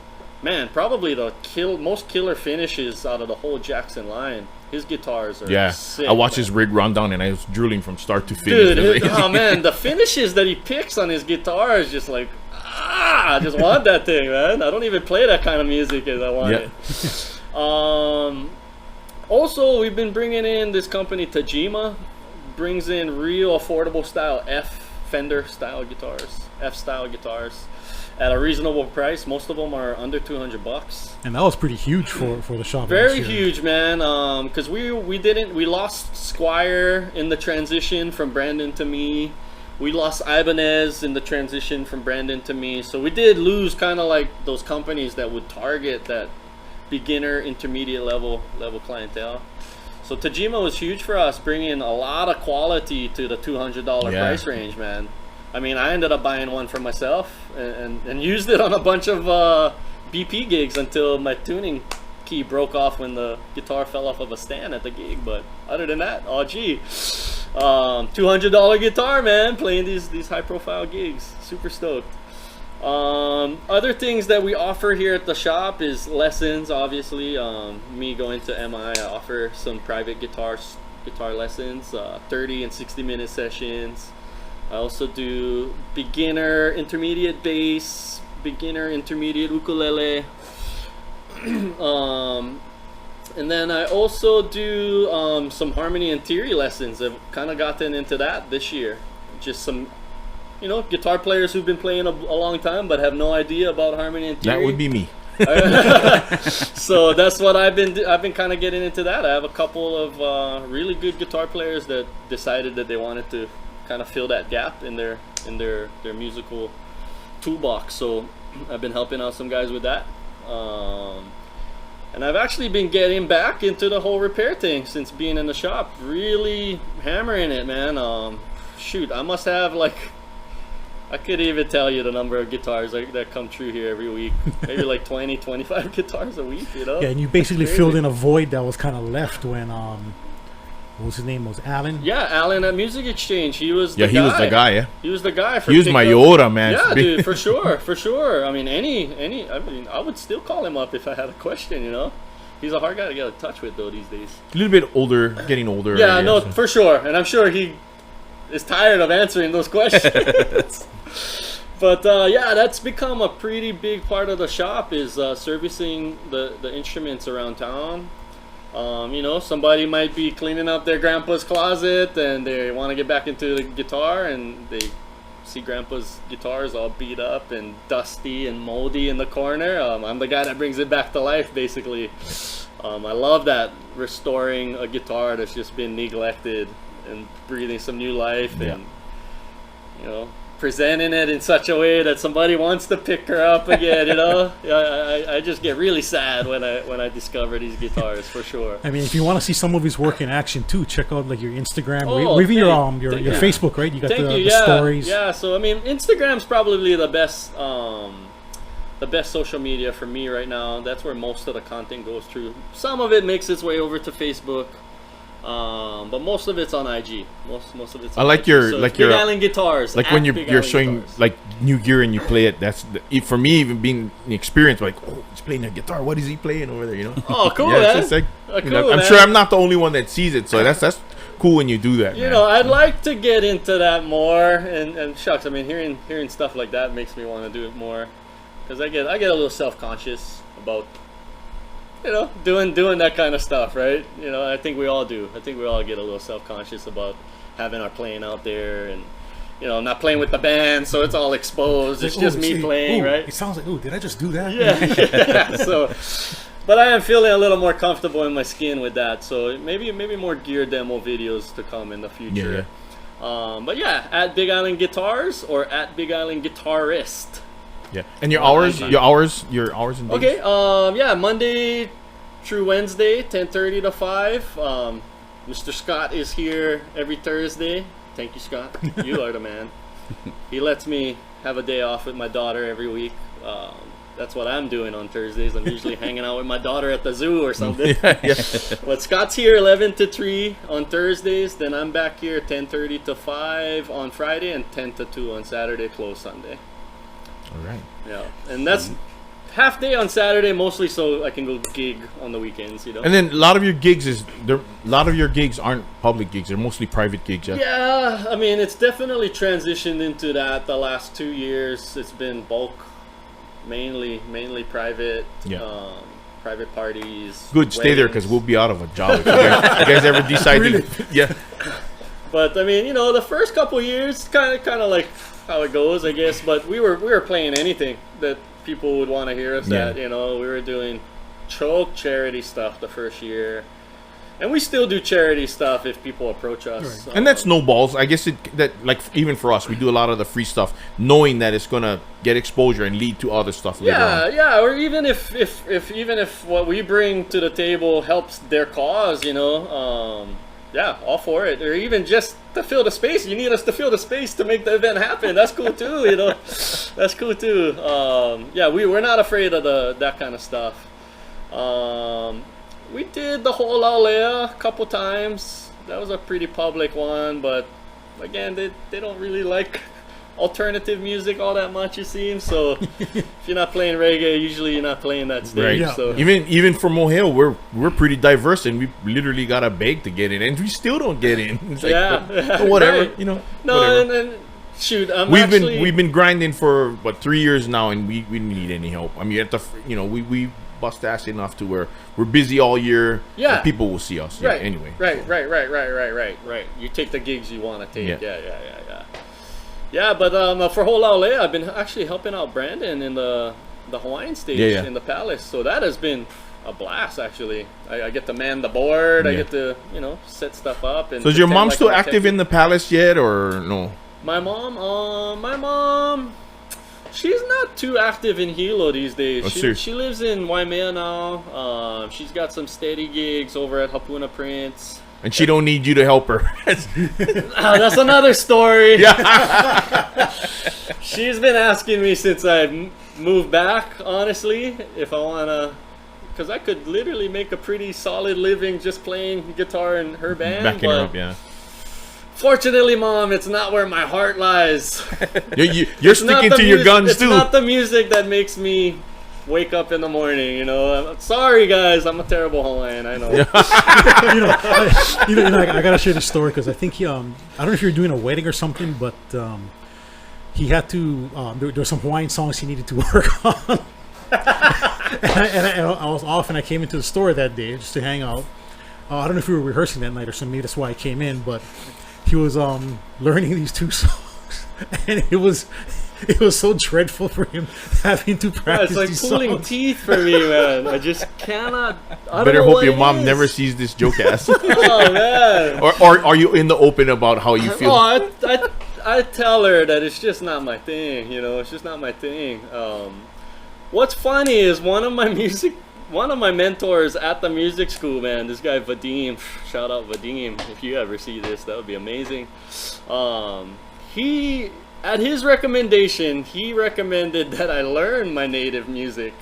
probably the most killer finishes out of the whole Jackson line. His guitars are sick. I watched his rig rundown and I was drooling from start to finish. Dude, the finishes that he picks on his guitar is just like, I just want that thing, man. I don't even play that kind of music as I want it. Also, we've been bringing in this company Tajima, brings in real affordable style Fender style guitars, F style guitars, at a reasonable price. Most of them are under $200. And that was pretty huge for the shop. Very last year. huge, man. Because we lost Squire in the transition from Brandon to me. We lost Ibanez in the transition from Brandon to me. So we did lose kind of like those companies that would target that beginner, intermediate level clientele. So Tajima was huge for us, bringing a lot of quality to the $200 price range, man. I mean, I ended up buying one for myself and used it on a bunch of BP gigs until my tuning key broke off when the guitar fell off of a stand at the gig. But other than that, $200 guitar, man, playing these high profile gigs. Super stoked. Other things that we offer here at the shop is lessons. Obviously, me going to MI, I offer some private guitar lessons, 30 and 60-minute sessions. I also do beginner, intermediate bass, beginner, intermediate ukulele. And then I also do some harmony and theory lessons. I've kind of gotten into that this year. Just some, guitar players who've been playing a long time but have no idea about harmony and theory. That would be me. So that's what I've been kind of getting into that. I have a couple of really good guitar players that decided that they wanted to kind of fill that gap in their musical toolbox. So I've been helping out some guys with that. And I've actually been getting back into the whole repair thing since being in the shop. Really hammering it, man. Shoot, I must have I could even tell you the number of guitars that come through here every week. Maybe 20, 25 guitars a week, Yeah, and you basically filled in a void that was kind of left when what was his name? Was Alan? Yeah, Alan at Music Exchange. He was the guy. was the guy. Yeah. He was the guy. He was my Yoda, man. Yeah, dude, for sure. I mean, I would still call him up if I had a question. He's a hard guy to get in touch with though these days. A little bit older, getting older. Yeah, no, for sure, and I'm sure he is tired of answering those questions. But yeah, that's become a pretty big part of the shop is servicing the instruments around town. Somebody might be cleaning up their grandpa's closet and they want to get back into the guitar and they see grandpa's guitars all beat up and dusty and moldy in the corner. I'm the guy that brings it back to life, basically. I love that, restoring a guitar that's just been neglected and breathing some new life and, presenting it in such a way that somebody wants to pick her up again. I just get really sad when I discover these guitars, for sure. I mean, if you want to see some of his work in action too, check out your Instagram, Oh, or even your thank Facebook, right? You got the Yeah, stories. yeah. So I mean, Instagram's probably the best social media for me right now. That's where most of the content goes through. Some of it makes its way over to Facebook. But most of it's on IG. Most of it's. I like IG. your Big Island Guitars. Like when you're showing guitars. new gear and you play it. That's for me, even being experienced. He's playing a guitar. What is he playing over there? Oh, cool, yeah, man. I'm sure I'm not the only one that sees it. So that's cool when you do that. Man. I'd like to get into that more. And shucks, I mean, hearing stuff like that makes me want to do it more, because I get a little self-conscious about. Doing that kind of stuff, right? I think we all do. I think we all get a little self-conscious about having our playing out there and, not playing with the band, so it's all exposed. It's just me playing, right? It sounds like, did I just do that? Yeah. So, but I am feeling a little more comfortable in my skin with that. So maybe more gear demo videos to come in the future. Yeah. But yeah, at Big Island Guitars or at Big Island Guitarist. Yeah, and your hours and days? Okay, yeah, Monday through Wednesday, 10:30 to 5. Mr. Scott is here every Thursday. Thank you, Scott. You are the man. He lets me have a day off with my daughter every week. That's what I'm doing on Thursdays. I'm usually hanging out with my daughter at the zoo or something. Yeah. But Scott's here 11 to 3 on Thursdays. Then I'm back here 10:30 to 5 on Friday and 10 to 2 on Saturday, close Sunday. All right. Yeah, and that's half day on Saturday, mostly so I can go gig on the weekends. And then a lot of your gigs aren't public gigs; they're mostly private gigs. Yeah, I mean, it's definitely transitioned into that the last 2 years. It's been bulk, mainly private. Yeah. private parties. Good, stay there because weddings. we'll be out of a job if you guys ever decide to. Yeah. But I mean, the first couple years, kind of like how it goes, I guess. But we were playing anything that people would want to hear us Yeah. at. We were doing choke charity stuff the first year, and we still do charity stuff if people approach us. And that snowballs. I guess even for us, we do a lot of the free stuff, knowing that it's gonna get exposure and lead to other stuff later on. Yeah. Or even if what we bring to the table helps their cause, yeah, all for it. Or even just to fill the space. You need us to fill the space to make the event happen. That's cool too, That's cool too. Yeah, we're not afraid of that kind of stuff. We did the whole Aulea a couple times. That was a pretty public one, but again, they don't really like alternative music all that much, it seems. So if you're not playing reggae, usually you're not playing that stage. Right. Yeah. So Even for Mohill, we're pretty diverse, and we literally got to beg to get in, and we still don't get in. It's like, Yeah. but whatever, Right. No, No, and shoot, we've been grinding for 3 years now, and we didn't need any help. I mean, we bust ass enough to where we're busy all year. Yeah. and people will see us. Right. Yeah, anyway. Right. You take the gigs you want to take. Yeah. Yeah. Yeah, but for whole Aulea, I've been actually helping out Brandon in the Hawaiian stage in the Palace. So that has been a blast, actually. I get to man the board. I Yeah. get to set stuff up. And So is your pretend mom like still I'm active in the Palace yet, or no? My mom, she's not too active in Hilo these days. Oh, She seriously? lives in Waimea now. She's got some steady gigs over at Hapuna Prince. And she don't need you to help her. That's another story. She's been asking me since I moved back, honestly, if I want to, because I could literally make a pretty solid living just playing guitar in her band. Backing her but up, yeah. Fortunately, Mom, it's not where my heart lies. You're sticking to your guns too. It's not the music that makes me wake up in the morning, I'm sorry, guys. I'm a terrible Hawaiian. I know. I gotta share this story because I think I don't know if you're doing a wedding or something, but he had to. There were some Hawaiian songs he needed to work on, and I was off, and I came into the store that day just to hang out. I don't know if we were rehearsing that night or something. Maybe that's why I came in, but he was learning these 2 songs, and it was so dreadful for him having to practice It's like these pulling songs. teeth for me, man. I just cannot. I don't Better know hope what your it mom is. never sees this Joecast. Oh man. or are you in the open about how you feel? Oh, I tell her that it's just not my thing. It's just not my thing. What's funny is one of my mentors at the music school, man. This guy Vadim, shout out Vadim. If you ever see this, that would be amazing. He, at his recommendation, he recommended that I learn my native music.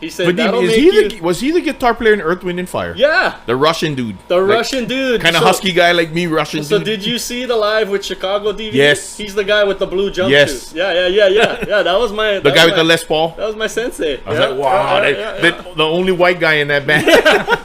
He said But that'll is make he you. was he the guitar player in Earth, Wind, and Fire? Yeah, The Russian dude. the Russian dude. Kind of So- husky guy like me, Russian So dude. did you see the live with Chicago DVD? Yes. He's the guy with the blue jumpsuit. Yes. Yeah. That was my. The guy with the Les Paul? That was my sensei. I was like, wow, the only white guy in that band.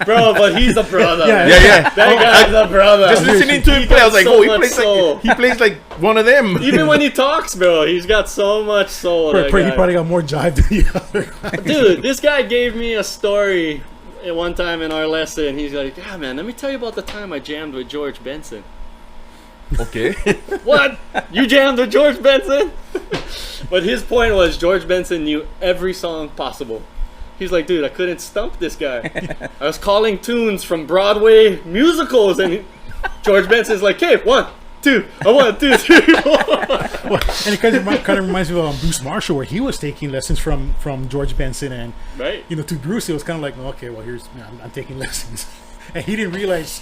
Bro, but he's a brother. Yeah. yeah. That guy's a brother. Just listening to him He play, I was got like, so oh, he much plays soul. like he plays like one of them. Even when he talks, bro, he's got so much soul. that He guy. probably got more jive than the other guy. Dude, this guy gave me a story at one time in our lesson. He's like, yeah, man, let me tell you about the time I jammed with George Benson. Okay. What? You jammed with George Benson? But his point was George Benson knew every song possible. He's like, dude, I couldn't stump this guy. I was calling tunes from Broadway musicals, and George Benson's like, hey, 1, 2, 1, 2, 3, 4. And it kind of reminds me of Bruce Marshall, where he was taking lessons from George Benson, and Right? to Bruce it was kind of like, okay, well, I'm taking lessons, and he didn't realize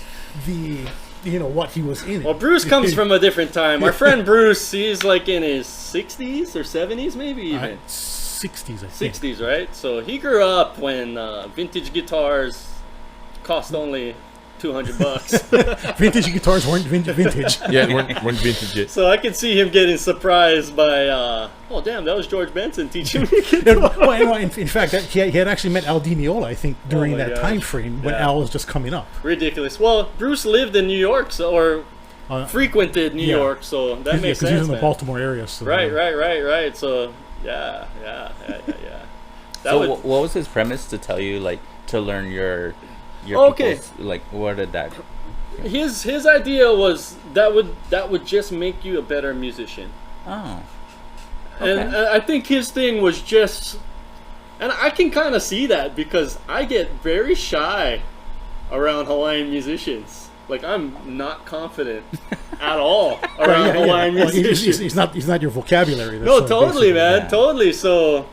what he was in. Well, Bruce comes from a different time. Our friend Bruce, he's like in his 60s or 70s, maybe even. 60s, I think. 60s, right? So he grew up when vintage guitars cost only $200. Vintage guitars weren't vintage. Yeah, weren't vintage yet. So I could see him getting surprised by, oh damn, that was George Benson teaching me And, guitar. well, in fact, he had actually met Al Di Meola, I think, during my that gosh. time frame when Yeah. Al was just coming up. Ridiculous. Well, Bruce lived in New York, or frequented New yeah. York, so that makes Because he was sense, in the man. Baltimore area. So, Right. So yeah. So what was his premise to tell you, like, to learn your Okay. people's, like, what did that? his idea was that would just make you a better musician. Oh. And I think his thing was just, and I can kind of see that because I get very shy around Hawaiian musicians. Like, I'm not confident at all around Hawaiian Well, musicians. it's not your vocabulary. No, That's, totally, basically- man, yeah. totally. So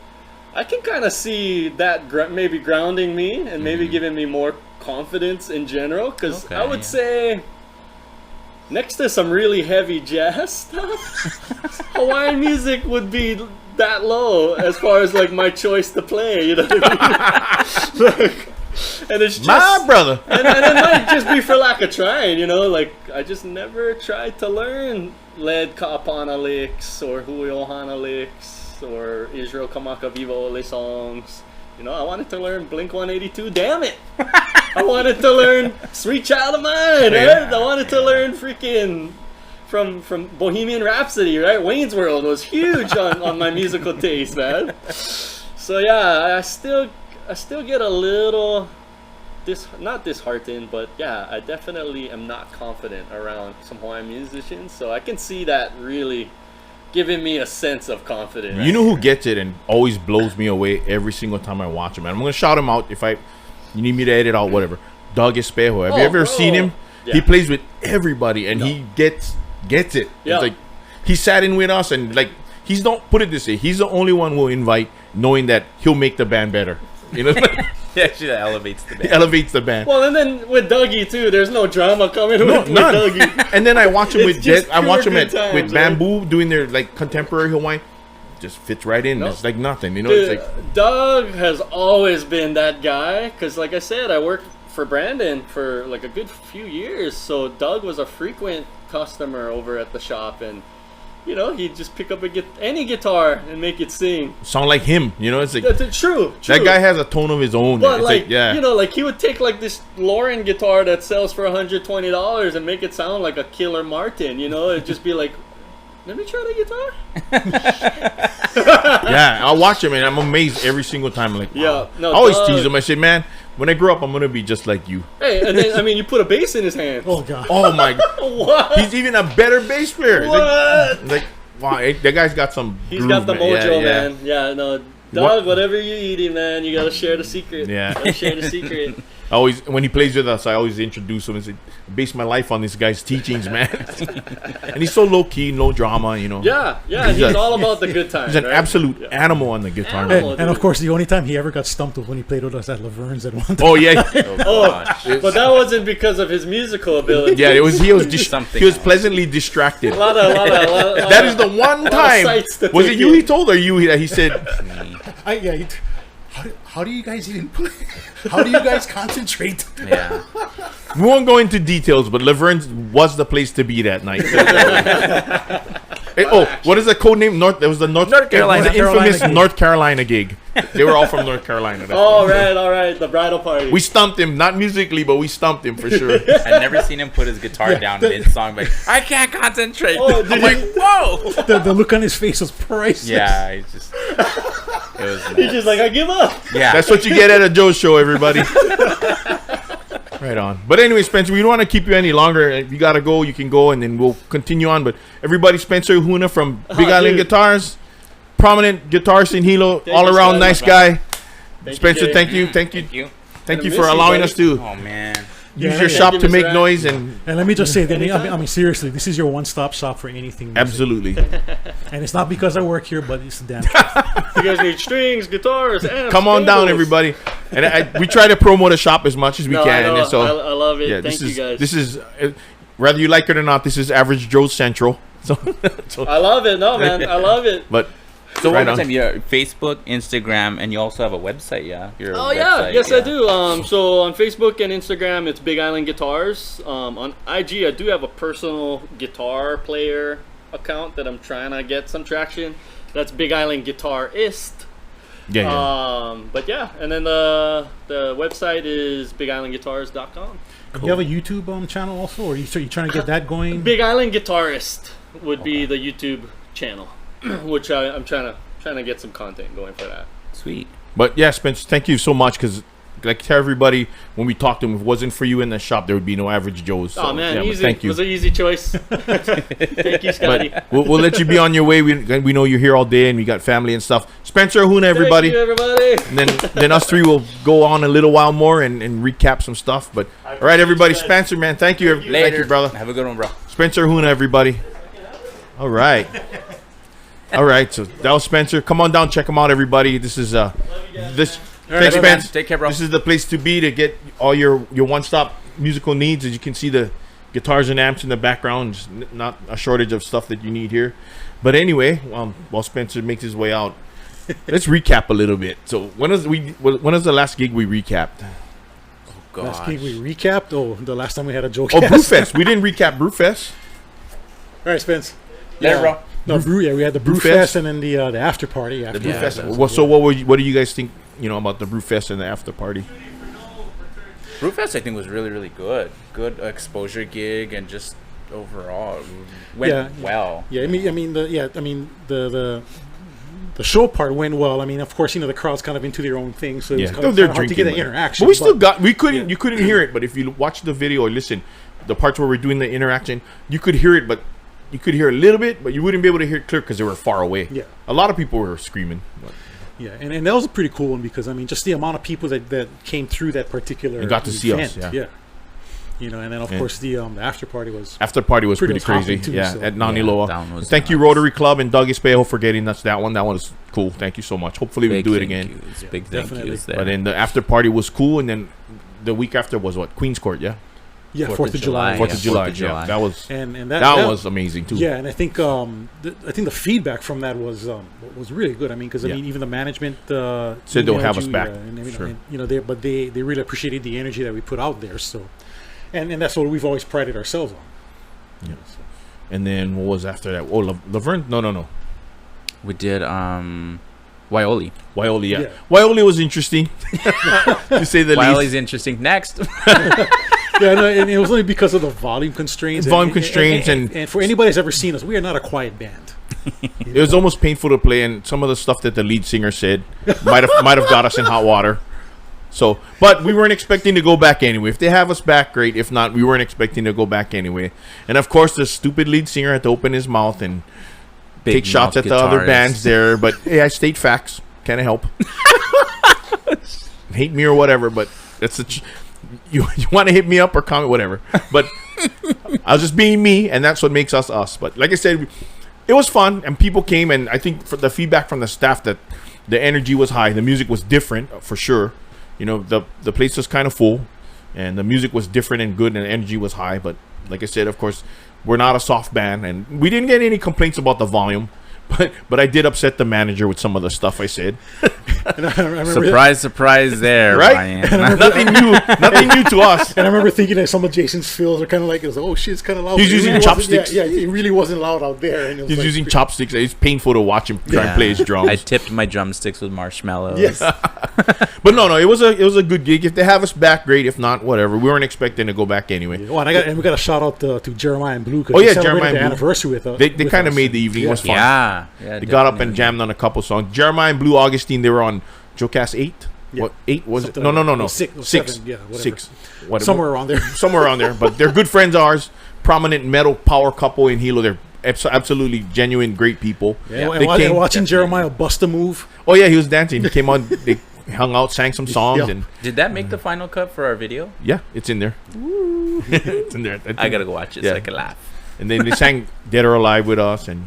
I can kind of see that maybe grounding me and maybe giving me more confidence in general. Because I Okay, would yeah. say, next to some really heavy jazz stuff, Hawaiian music would be that low as far as like my choice to play. You know what I mean? Like, and it's just My brother. and it might just be for lack of trying, you know. Like, I just never tried to learn Led Kaapana licks or Hui Ohana licks or Israel Kamaka Viva Ole songs. You know, I wanted to learn Blink 182. Damn it! I wanted to learn Sweet Child of Mine. Right? I wanted to learn freaking from Bohemian Rhapsody. Right? Wayne's World was huge on my musical taste, man. So yeah, I still get a little not disheartened, but yeah, I definitely am not confident around some Hawaiian musicians. So I can see that really giving me a sense of confidence. You know who gets it and always blows me away every single time I watch him? And I'm gonna shout him out if you need me to edit out whatever. Doug Espejo. Have you ever seen him? Yeah. He plays with everybody and he gets it. Yeah. It's like he sat in with us and like he's not put it this way. He's the only one we'll invite, knowing that he'll make the band better. You know, Yeah, actually, that elevates the he band. elevates the band. Well, and then with Dougie too, there's no drama coming with None. Dougie. And then I watch him It's with just I watch him pure at good times, with right? Bamboo doing their like contemporary Hawaiian. Just fits right in. Nope. It's like nothing. You know, Dude, it's like Doug has always been that guy because, like I said, I worked for Brandon for like a good few years. So Doug was a frequent customer over at the shop, and you know, he'd just pick up any guitar and make it sing. sound like him. You know, it's like That's true. that guy has a tone of his own. But It's like, yeah. you know, like he would take like this Lauren guitar that sells for $120 and make it sound like a Killer Martin. You know, it'd just be like, let me try the guitar. Yeah, I watch him and I'm amazed every single time. I'm like, Yeah, wow. no, I always Doug- tease him. I say, man, when I grow up, I'm gonna be just like you. Hey, and then I mean, you put a bass in his hand. Oh god. Oh my, What? he's even a better bass player. What? Like wow, that guy's got some. He's groove, got the mojo, Yeah, man. Yeah, no, Doug, whatever you're eating, man, you gotta share the secret. Yeah. You gotta share the secret. I always, when he plays with us, I always introduce him and say, I base my life on this guy's teachings, man. And he's so low key, no drama, you know. Yeah, yeah, He's he's a- all about the good times. He's an right? absolute Yeah. animal on the guitar. Animal. Man. And of course, the only time he ever got stumped was when he played with us at Laverne's at one time. Oh yeah, Oh, gosh. But that wasn't because of his musical ability. yeah. It was he was Something he was else. pleasantly distracted. A lot of That is the one of time. sights to Was it take you in. he told or you that he said? How do you guys even play? How do you guys concentrate? Yeah. We won't go into details, but Laverne's was the place to be that night. What is the code name? There was the North Carolina. the infamous Carolina gig. North Carolina gig. They were all from North Carolina. That's All why. right, the bridal party. We stumped him, not musically, but we stumped him for sure. I've never seen him put his guitar down mid-song, like, I can't concentrate. Oh, I'm did like, you- whoa! The look on his face was priceless. Yeah, it was He's just like, I give up. yeah. That's what you get at a Joe show, everybody. Right on. But anyway, Spencer, we don't want to keep you any longer. If you got to go, you can go, and then we'll continue on. But everybody, Spencer Ahuna from Big Island dude. Guitars, prominent guitarist in Hilo, Thank all you, around Spencer. nice guy. Thank Spencer, you, thank Jay. you Thank you. for miss you, allowing buddy. us to Oh, man. use Yeah, your thank shop you, to Mr. make Ryan. noise. And And let me just say that I mean seriously, this is your one-stop shop for anything music. absolutely, And it's not because I work here, but it's damn. You guys need strings, guitars, amps, come on down, cables. everybody. And we try to promote the shop as much as we No, can. I know, And so I love it. yeah, Thank you guys. this is whether you like it or not. This is Average Joe Central. So, I love it. No, man, I love it. but So Right one more on. time, your Facebook, Instagram, and you also have a website, yeah? Your Oh yeah, website, yes yeah. I do. So on Facebook and Instagram, it's Big Island Guitars. On IG, I do have a personal guitar player account that I'm trying to get some traction. That's Big Island Guitarist. yeah. But yeah, and then the website is BigIslandGuitars.com. You have a YouTube channel also, or you trying to get that going? Big Island Guitarist would be the YouTube channel, which I'm trying to get some content going for that. Sweet. But yeah, Spence, thank you so much because, like, tell everybody when we talked to him, if it wasn't for you in the shop, there would be no Average Joes. So, Oh man, yeah, easy. thank you. It was an easy choice. Thank you, Scotty. But we'll let you be on your way. We know you're here all day and we got family and stuff. Spencer, Ahuna, everybody. Thank you, everybody. And then us three will go on a little while more and recap some stuff. But all right, everybody. Spencer, man, thank you. Later. Thank you, brother. Have a good one, bro. Spencer Ahuna, everybody. All right. All right. So that was Spencer. Come on down, check him out, everybody. This is this. Thanks, man. Spence. Take care, bro. This is the place to be to get all your one-stop musical needs. As you can see, the guitars and amps in the background. Just not a shortage of stuff that you need here. But anyway, while Spencer makes his way out, let's recap a little bit. So when was the last gig we recapped? Oh, Last gosh. gig we recapped. Oh, the last time we had a Joecast. Oh, Brewfest. We didn't recap Brewfest. All right, Spence. Later, bro. No, we had the Brewfest. Brewfest and then the after party. After Yeah, Brewfest. that's Well, so what do you guys think? About the Brewfest and the after party? Brewfest, I think, was really, really good. Good exposure gig, and just overall went well. Yeah, the show part went well. I mean, of course, the crowd's kind of into their own thing, so it's kind of hard to get that interaction. But we still you couldn't hear it. But if you watch the video or listen, the parts where we're doing the interaction, you could hear it, but you could hear a little bit, but you wouldn't be able to hear it clear because they were far away. Yeah. A lot of people were screaming. But Yeah, and that was a pretty cool one because just the amount of people that came through that particular And got to see us, event, yeah. And then of course the after party was after party was pretty crazy. hopping too, Yeah, so- at Nani Yeah, Loa. that one was Thank you, nuts. Rotary Club and Doug Espejo for getting us that one. That one was cool. Thank you so much. Hopefully we Big do it thank again. yous, big thank definitely. yous there. But then the after party was cool, and then the week after was what? Queen's Court, yeah. 4th of July. 4th of July. 4th of July. Yeah, that was And that was amazing too. Yeah, and I think the feedback from that was really good. I mean, because Yeah. even the management Said they'll emailed have us you, back. and, Sure. they really appreciated the energy that we put out there. So, and that's what we've always prided ourselves on. Yeah. And then what was after that? Oh, Laverne? No. We did Wyoli. Wyoli, yeah. Yeah. Wyoli was interesting, to say the Wyoli's least. interesting. Next. Yeah, no, and it was only because of the volume constraints. And for anybody who's ever seen us, we are not a quiet band. It was almost painful to play, and some of the stuff that the lead singer said might have got us in hot water. So, but we weren't expecting to go back anyway. If they have us back, great. If not, we weren't expecting to go back anyway. And of course, the stupid lead singer had to open his mouth and Big take shots at mouth the other guitarist. bands there. But hey, I state facts. Can't help. Hate me or whatever, but that's you want to hit me up or comment, whatever. But I was just being me, and that's what makes us us. But like I said, it was fun, and people came, and I think for the feedback from the staff that the energy was high, the music was different for sure. The place was kind of full, and the music was different and good, and the energy was high. But like I said, of course, we're not a soft band, and we didn't get any complaints about the volume. But I did upset the manager with some of the stuff I said. And I remember Surprise there, Right? Ryan. nothing new to us. And I remember thinking that some of Jason's fills are kind of like, it was like, oh shit, it's kind of loud. He's It using really wasn't- chopsticks. Yeah, it really wasn't loud out there. And it was He's like, using chopsticks. It's painful to watch him try and play his drums. I tipped my drumsticks with marshmallows. Yes. But no, it was a good gig. If they have us back, great. If not, whatever. We weren't expecting to go back anyway. Oh, and we got a shout out to Jeremiah and Blue. Oh, yeah, they celebrated Jeremiah and the Blue. anniversary with us. They kind of made the evening. It was fun. Yeah. They got up and jammed on a couple songs. Jeremiah and Blue Augustine, they were on Joecast 8. Yeah. What 8 was it? Something No. like 6. 7, yeah, whatever. 6. Whatever. Somewhere around there. Somewhere around there. But they're good friends of ours. Prominent metal power couple in Hilo. They're absolutely genuine, great people. Yeah, They and came- watching Jeremiah bust a move. Oh yeah, he was dancing. He came on. They hung out, sang some songs, Yeah. and Did that make the final cut for our video? yeah, it's in there. It's in there. I gotta go watch it Yeah. so I can laugh. And then they sang "Dead or Alive" with us, and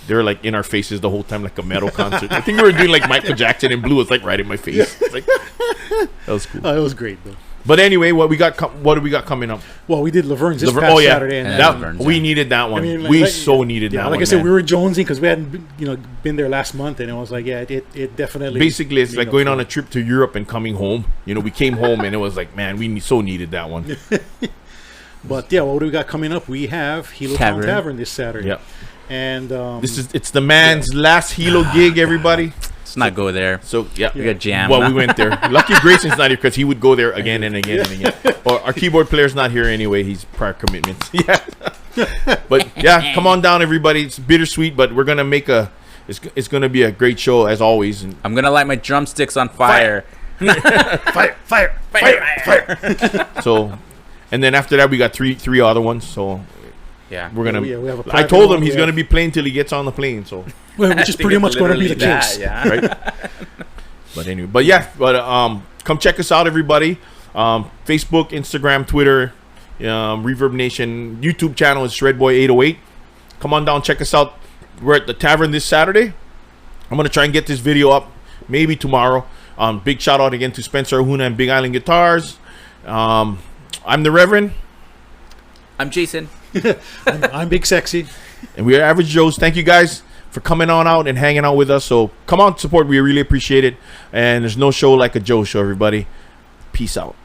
they were like in our faces the whole time, like a metal concert. I think we were doing like Michael Jackson, and Blue was like right in my face. It's like, that was cool. It was great, though. But anyway, what do we got coming up? Well, we did Laverne's this Laverne- past oh yeah, Saturday. And Yeah, that, Laverne's, we yeah. needed that one. I mean, we like- so needed that like one. I said, man. we were jonesing because we hadn't been there last month, and it was like, yeah, it definitely. Basically, it's made like up going for on a it. trip to Europe and coming home. We came home and it was like, man, we so needed that one. But yeah, what do we got coming up? We have Hilo Town Tavern. Tavern this Saturday. Yep. And It's the man's last Hilo gig, everybody. Let's not go there. So yeah, We got jammed. well, we went there. Lucky Grayson's not here because he would go there again and again and again. Or our keyboard player's not here anyway. He's prior commitments. Yeah. But yeah, come on down, everybody. It's bittersweet, but we're gonna make a it's going to be a great show as always. And I'm gonna light my drumsticks on fire. fire. So, and then after that we got three other ones. So Yeah. we're gonna. we have a I private told one, him he's we going to have- be playing till he gets on the plane. So which I is think pretty it's much going to be the literally that, case. Yeah. right. But anyway, come check us out, everybody. Facebook, Instagram, Twitter, Reverb Nation, YouTube channel is Shredboy808. Come on down, check us out. We're at the tavern this Saturday. I'm gonna try and get this video up maybe tomorrow. Big shout out again to Spencer Ahuna and Big Island Guitars. I'm the Reverend, I'm Jason. I'm Big Sexy. and we are Average Joes. Thank you guys for coming on out and hanging out with us. So come on, support. We really appreciate it. And there's no show like a Joe show, everybody. Peace out.